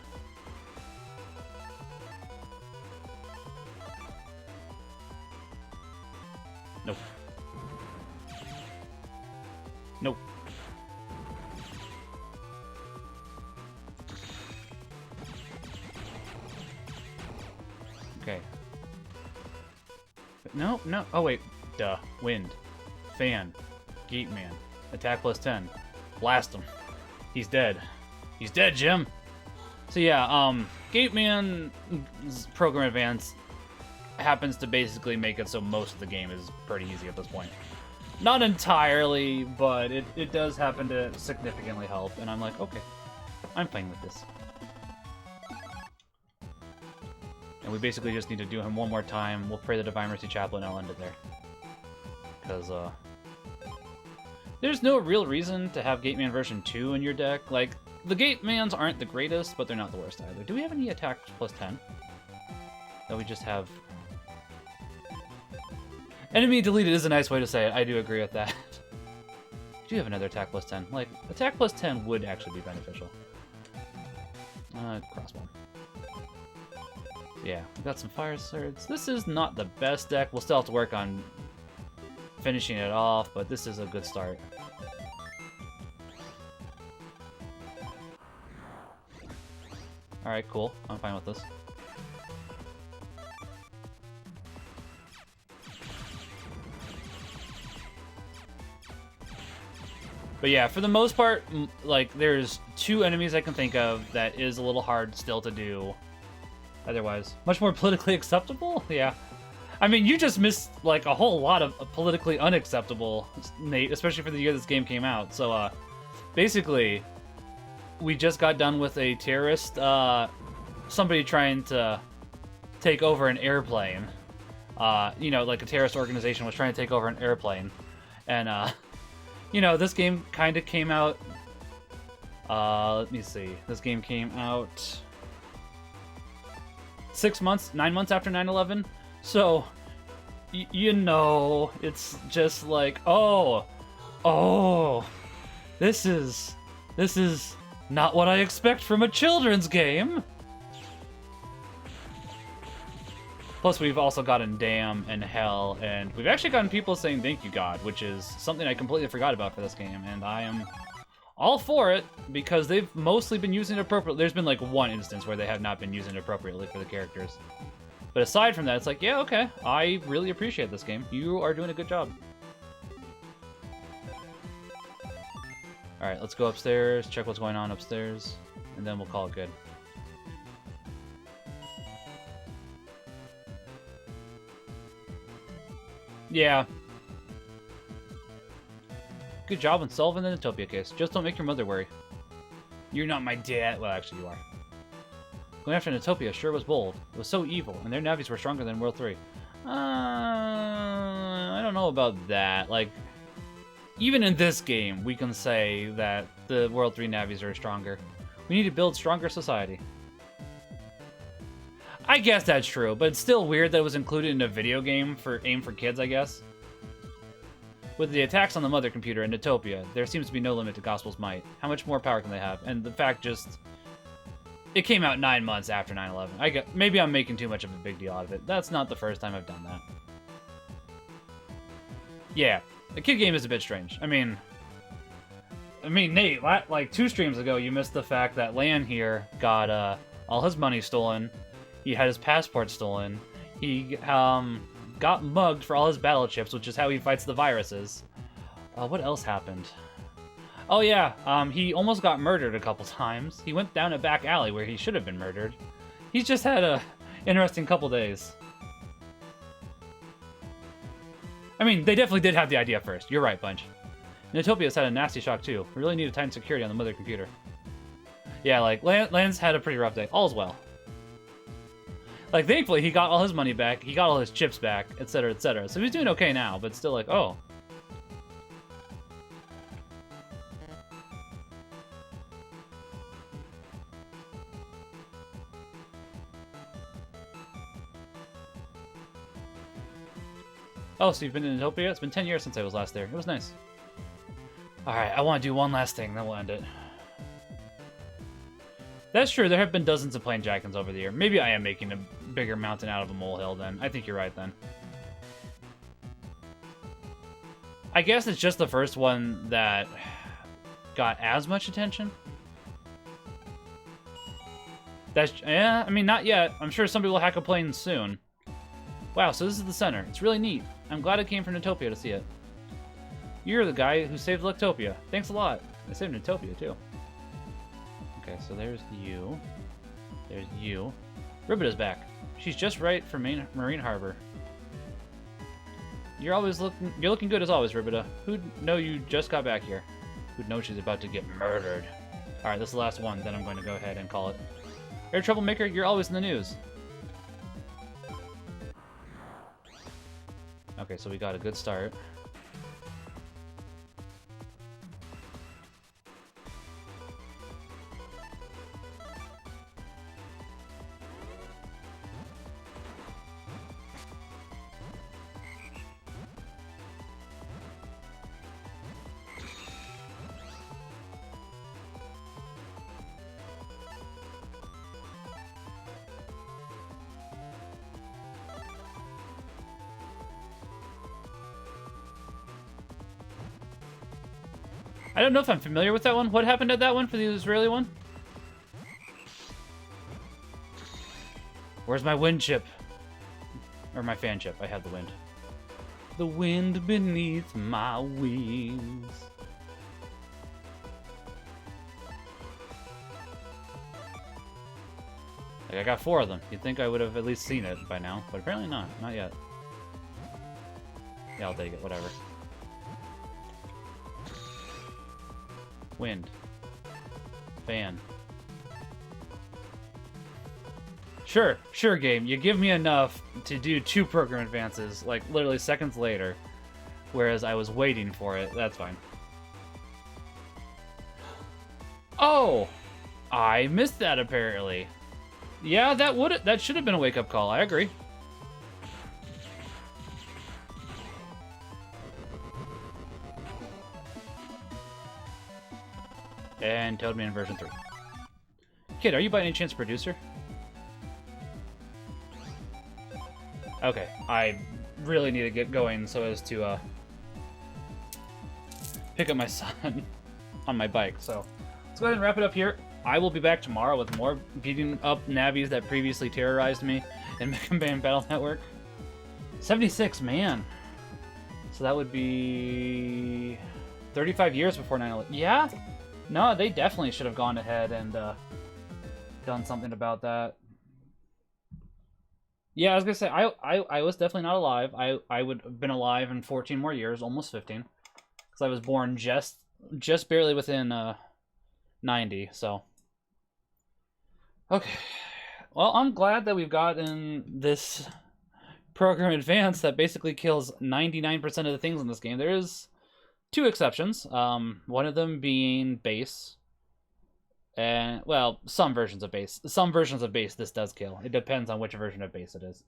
Nope. Nope. Okay. No, no. Oh, wait. Duh. Wind. Fan. Gateman. Attack plus 10. Blast him. He's dead. He's dead, Jim! So yeah, Gateman's Program Advance happens to basically make it so most of the game is pretty easy at this point. Not entirely, but it does happen to significantly help, and I'm like, okay, I'm fine with this. And we basically just need to do him one more time. We'll pray the Divine Mercy Chaplet and I'll end it there. Because, there's no real reason to have Gateman version 2 in your deck. Like, the Gatemans aren't the greatest, but they're not the worst either. Do we have any attack plus 10? No, we just have... Enemy deleted is a nice way to say it. I do agree with that. Do you have another attack plus 10? Like, attack plus 10 would actually be beneficial. Crossbow. Yeah, we got some fire swords. This is not the best deck. We'll still have to work on finishing it off, but this is a good start. Alright, cool. I'm fine with this. But yeah, for the most part, like, there's 2 enemies I can think of that is a little hard still to do. Otherwise, much more politically acceptable? Yeah. I mean, you just missed, like, a whole lot of politically unacceptable, Nate, especially for the year this game came out. So, basically, we just got done with a terrorist, somebody trying to take over an airplane. You know, like a terrorist organization was trying to take over an airplane. And, you know, this game kind of came out, let me see. This game came out 9 months after 9/11. So, you know, it's just like, oh, this is not what I expect from a children's game. Plus, we've also gotten Damn and Hell, and we've actually gotten people saying thank you, God, which is something I completely forgot about for this game, and I am all for it, because they've mostly been using it appropriately. There's been, like, 1 instance where they have not been using it appropriately for the characters. But aside from that, it's like, yeah, okay, I really appreciate this game. You are doing a good job. Alright, let's go upstairs, check what's going on upstairs, and then we'll call it good. Yeah. Good job on solving the Utopia case. Just don't make your mother worry. You're not my dad. Well, actually, you are. Going after Utopia sure was bold. It was so evil, and their navies were stronger than World 3. I don't know about that. Like, even in this game, we can say that the World 3 navies are stronger. We need to build stronger society. I guess that's true, but it's still weird that it was included in a video game aimed for kids, I guess. With the attacks on the mother computer in Utopia, there seems to be no limit to Gospel's might. How much more power can they have? And the fact just... It came out 9 months after 9/11. Maybe I'm making too much of a big deal out of it. That's not the first time I've done that. Yeah, the kid game is a bit strange. I mean, Nate, like 2 streams ago, you missed the fact that Lan here got all his money stolen. He had his passport stolen. He got mugged for all his battle chips, which is how he fights the viruses. What else happened? Oh yeah, he almost got murdered a couple times. He went down a back alley where he should have been murdered. He's just had a interesting couple days. I mean, they definitely did have the idea first. You're right, Bunch. Utopia's had a nasty shock too. We really need to tighten security on the mother computer. Yeah, like, Lan's had a pretty rough day. All's well. Like, thankfully, he got all his money back, he got all his chips back, etc., etc. So he's doing okay now, but still like, oh. Oh, so you've been in Utopia? It's been 10 years since I was last there. It was nice. Alright, I want to do one last thing, then we'll end it. That's true, there have been dozens of plane jackins over the year. Maybe I am making a bigger mountain out of a molehill then. I think you're right then. I guess it's just the first one that got as much attention. Yeah, I mean, not yet. I'm sure somebody will hack a plane soon. Wow, so this is the center. It's really neat. I'm glad I came from Utopia to see it. You're the guy who saved Utopia. Thanks a lot. I saved Utopia, too. Okay, so there's you. There's you. Ribita's back. She's just right for Marine Harbor. You're looking good as always, Ribita. Who'd know you just got back here? Who'd know she's about to get murdered? Alright, this is the last one, then I'm going to go ahead and call it. Air Troublemaker, you're always in the news. Okay, so we got a good start. I don't know if I'm familiar with that one. What happened at that one for the Israeli one? Where's my wind chip? Or my fan chip. I had the wind. The wind beneath my wings. Like, I got 4 of them. You'd think I would have at least seen it by now, but apparently not. Not yet. Yeah, I'll take it. Whatever. Wind. Fan. Sure, game. You give me enough to do 2 program advances, like, literally seconds later. Whereas I was waiting for it. That's fine. Oh! I missed that, apparently. Yeah, that should have been a wake-up call. I agree. And Toadman version 3. Kid, are you by any chance a producer? Okay, I really need to get going so as to pick up my son on my bike. So let's go ahead and wrap it up here. I will be back tomorrow with more beating up navies that previously terrorized me in MegaMa Battle Network. 76, man. So that would be 35 years before 9/11. Yeah? No, they definitely should have gone ahead and done something about that. Yeah, I was gonna say, I was definitely not alive. I would have been alive in 14 more years, almost 15. because I was born just barely within 90. So, okay. Well, I'm glad that we've gotten this program advanced that basically kills 99% of the things in this game. There is 2 exceptions. One of them being base. And, well, some versions of base. Some versions of base this does kill. It depends on which version of base it is.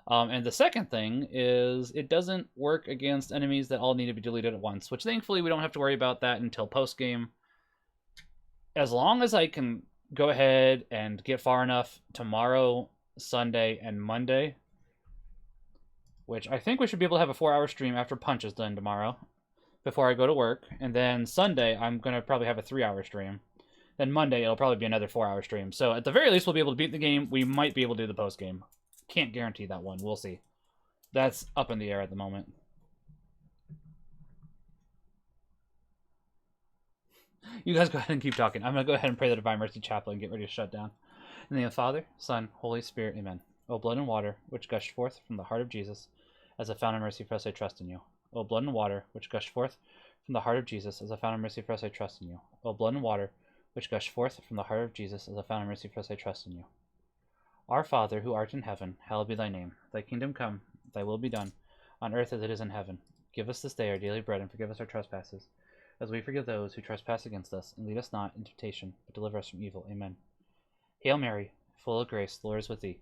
And the second thing is it doesn't work against enemies that all need to be deleted at once, which thankfully we don't have to worry about that until post-game. As long as I can go ahead and get far enough tomorrow, Sunday, and Monday, which I think we should be able to have a 4-hour stream after Punch is done tomorrow, before I go to work. And then Sunday, I'm going to probably have a 3-hour stream. Then Monday, it'll probably be another 4-hour stream. So at the very least, we'll be able to beat the game. We might be able to do the post-game. Can't guarantee that one. We'll see. That's up in the air at the moment. You guys go ahead and keep talking. I'm going to go ahead and pray the Divine Mercy Chaplet and get ready to shut down. In the name of the Father, Son, Holy Spirit, Amen. O blood and water, which gushed forth from the heart of Jesus, as a fountain of mercy for us, I trust in you. O blood and water, which gushed forth from the heart of Jesus, as a fountain of mercy for us, I trust in you. O blood and water, which gushed forth from the heart of Jesus, as a fountain of mercy for us, I trust in you. Our Father, who art in heaven, hallowed be thy name. Thy kingdom come, thy will be done, on earth as it is in heaven. Give us this day our daily bread, and forgive us our trespasses, as we forgive those who trespass against us. And lead us not into temptation, but deliver us from evil. Amen. Hail Mary, full of grace, the Lord is with thee.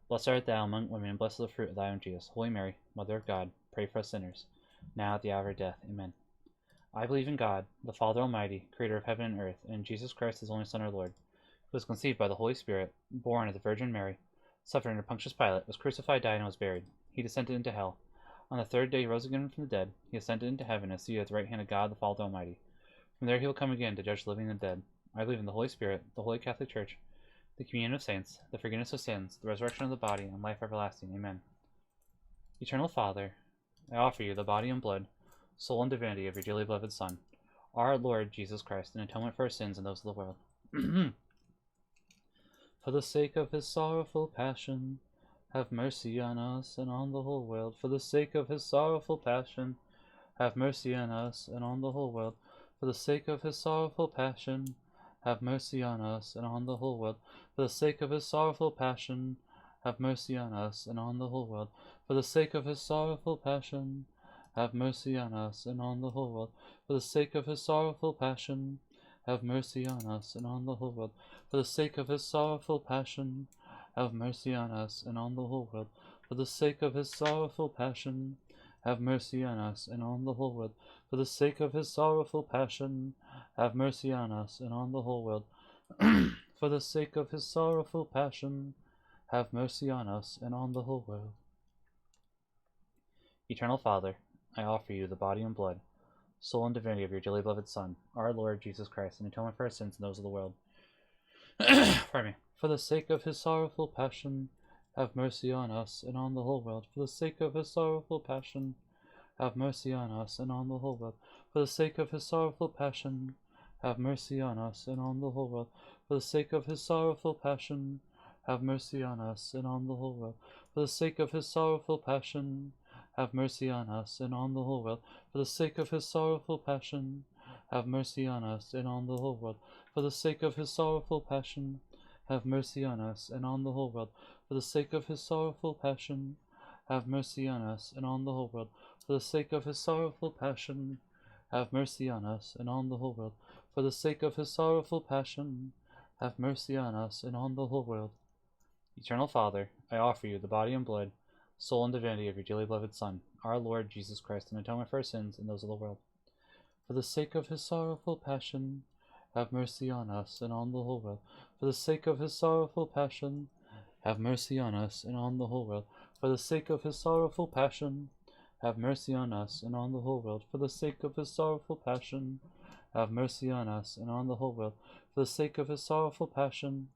Blessed art thou among women, and blessed is the fruit of thy womb, Jesus. Holy Mary, Mother of God, pray for us sinners, now at the hour of death. Amen. I believe in God, the Father Almighty, creator of heaven and earth, and in Jesus Christ, his only Son, our Lord, who was conceived by the Holy Spirit, born of the Virgin Mary, suffered under Pontius Pilate, was crucified, died, and was buried. He descended into hell. On the 3rd day he rose again from the dead. He ascended into heaven and is seated at the right hand of God, the Father Almighty. From there he will come again to judge the living and the dead. I believe in the Holy Spirit, the Holy Catholic Church, the communion of saints, the forgiveness of sins, the resurrection of the body, and life everlasting. Amen. Eternal Father, I offer you the body and blood, soul and divinity of your dearly beloved Son, our Lord Jesus Christ, an atonement for our sins and those of the world. For the sake of his sorrowful passion, have mercy on us and on the whole world. For the sake of his sorrowful passion, have mercy on us and on the whole world. For the sake of his sorrowful passion, have mercy on us and on the whole world. For the sake of his sorrowful passion, have mercy on us and on the whole world. For the sake of his sorrowful passion, have mercy on us and on the whole world. For the sake of his sorrowful passion, have mercy on us and on the whole world. For the sake of his sorrowful passion, have mercy on us and on the whole world. For the sake of his sorrowful passion, have mercy on us and on the whole world. For the sake of his sorrowful passion, have mercy on us and on the whole world. For the sake of his sorrowful passion, have mercy on us and on the whole world. Eternal Father, I offer you the body and blood, soul and divinity of your dearly beloved Son, our Lord Jesus Christ, an atonement for our sins and those of the world. Pardon me. For the sake of his sorrowful passion, have mercy on us and on the whole world. For the sake of his sorrowful passion, have mercy on us and on the whole world. For the sake of his sorrowful passion, have mercy on us and on the whole world. For the sake of his sorrowful passion, have mercy on us and on the whole world. For the sake of his sorrowful passion, have mercy on us and on the whole world. For the sake of his sorrowful passion, have mercy on us and on the whole world. For the sake of his sorrowful passion, have mercy on us and on the whole world. For the sake of his sorrowful passion, have mercy on us and on the whole world. For the sake of his sorrowful passion, have mercy on us and on the whole world. For the sake of his sorrowful passion, have mercy on us and on the whole world. Eternal Father, I offer you the body and blood, soul and divinity of your dearly beloved Son, our Lord Jesus Christ, an atonement for our sins and those of the world. For the sake of his sorrowful passion, have mercy on us and on the whole world. For the sake of his sorrowful passion, have mercy on us and on the whole world. For the sake of his sorrowful passion, have mercy on us and on the whole world. For the sake of his sorrowful passion, have mercy on us and on the whole world. For the sake of his sorrowful passion,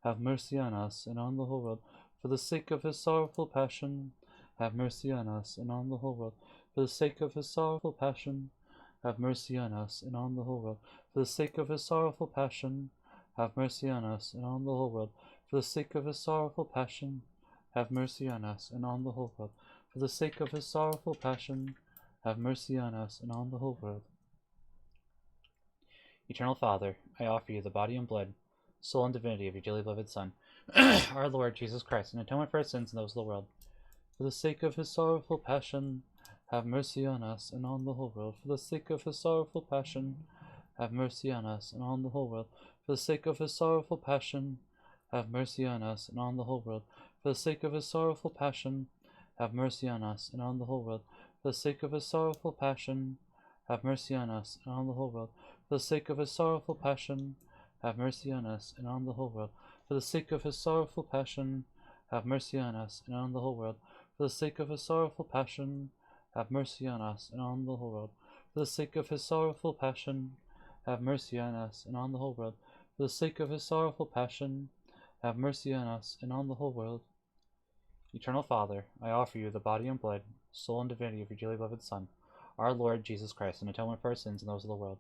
have mercy on us and on the whole world. For the sake of his sorrowful passion, have mercy on us and on the whole world. For the sake of his sorrowful passion, have mercy on us and on the whole world. For the sake of his sorrowful passion, have mercy on us and on the whole world. For the sake of his sorrowful passion, have mercy on us and on the whole world. For the sake of his sorrowful passion, have mercy on us and on the whole world. Eternal Father, I offer you the body and blood, soul and divinity of your dearly beloved Son, our Lord Jesus Christ, in atonement for our sins and those of the world. For the sake of his sorrowful passion, have mercy on us and on the whole world. For the sake of his sorrowful passion, have mercy on us and on the whole world. For the sake of his sorrowful passion, have mercy on us and on the whole world. For the sake of his sorrowful passion, have mercy on us and on the whole world. For the sake of his sorrowful passion, have mercy on us and on the whole world. For the sake of his sorrowful passion, have mercy on us and on the whole world. For the sake of his sorrowful passion, have mercy on us and on the whole world. For the sake of his sorrowful passion, have mercy on us and on the whole world. For the sake of his sorrowful passion, have mercy on us and on the whole world. For the sake of his sorrowful passion, have mercy on us and on the whole world. Eternal Father, I offer you the body and blood, soul and divinity of your dearly beloved Son, our Lord Jesus Christ, in atonement for our sins and those of the world.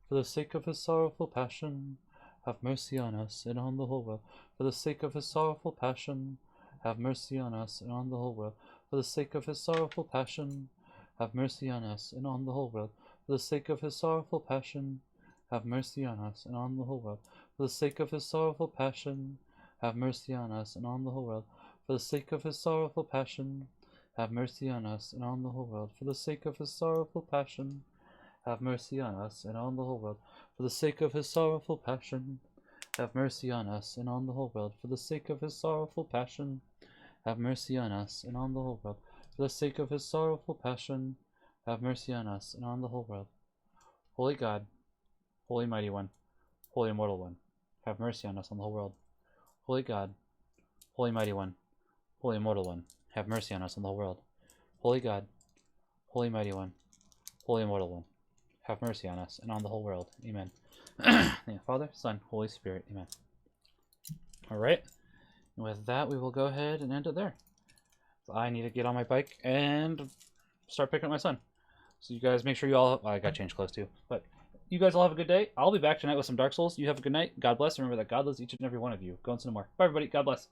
For the sake of his sorrowful passion, have mercy on us and on the whole world. For the sake of his sorrowful passion, have mercy on us and on the whole world. For the sake of his sorrowful passion, have mercy on us and on the whole world. For the sake of his sorrowful passion, have mercy on us and on the whole world. For the sake of his sorrowful passion, have mercy on us and on the whole world. For the sake of his sorrowful passion, have mercy on us and on the whole world. For the sake of his sorrowful passion, have mercy on us and on the whole world. For the sake of his sorrowful passion, have mercy on us and on the whole world. For the sake of his sorrowful passion, have mercy on us and on the whole world. For the sake of his sorrowful passion, have mercy on us and on the whole world. Holy God, Holy Mighty One, Holy Immortal One, have mercy on us on the whole world. Holy God, Holy Mighty One, Holy Immortal One, have mercy on us on the whole world. Holy God, Holy Mighty One, Holy Immortal One, have mercy on us and on the whole world. Amen. Father, Son, Holy Spirit. Amen. Alright. And with that, we will go ahead and end it there. So I need to get on my bike and start picking up my son. So you guys make sure you all... I got to change clothes too. But you guys all have a good day. I'll be back tonight with some Dark Souls. You have a good night. God bless. Remember that God loves each and every one of you. Go and sin no more. Bye, everybody. God bless.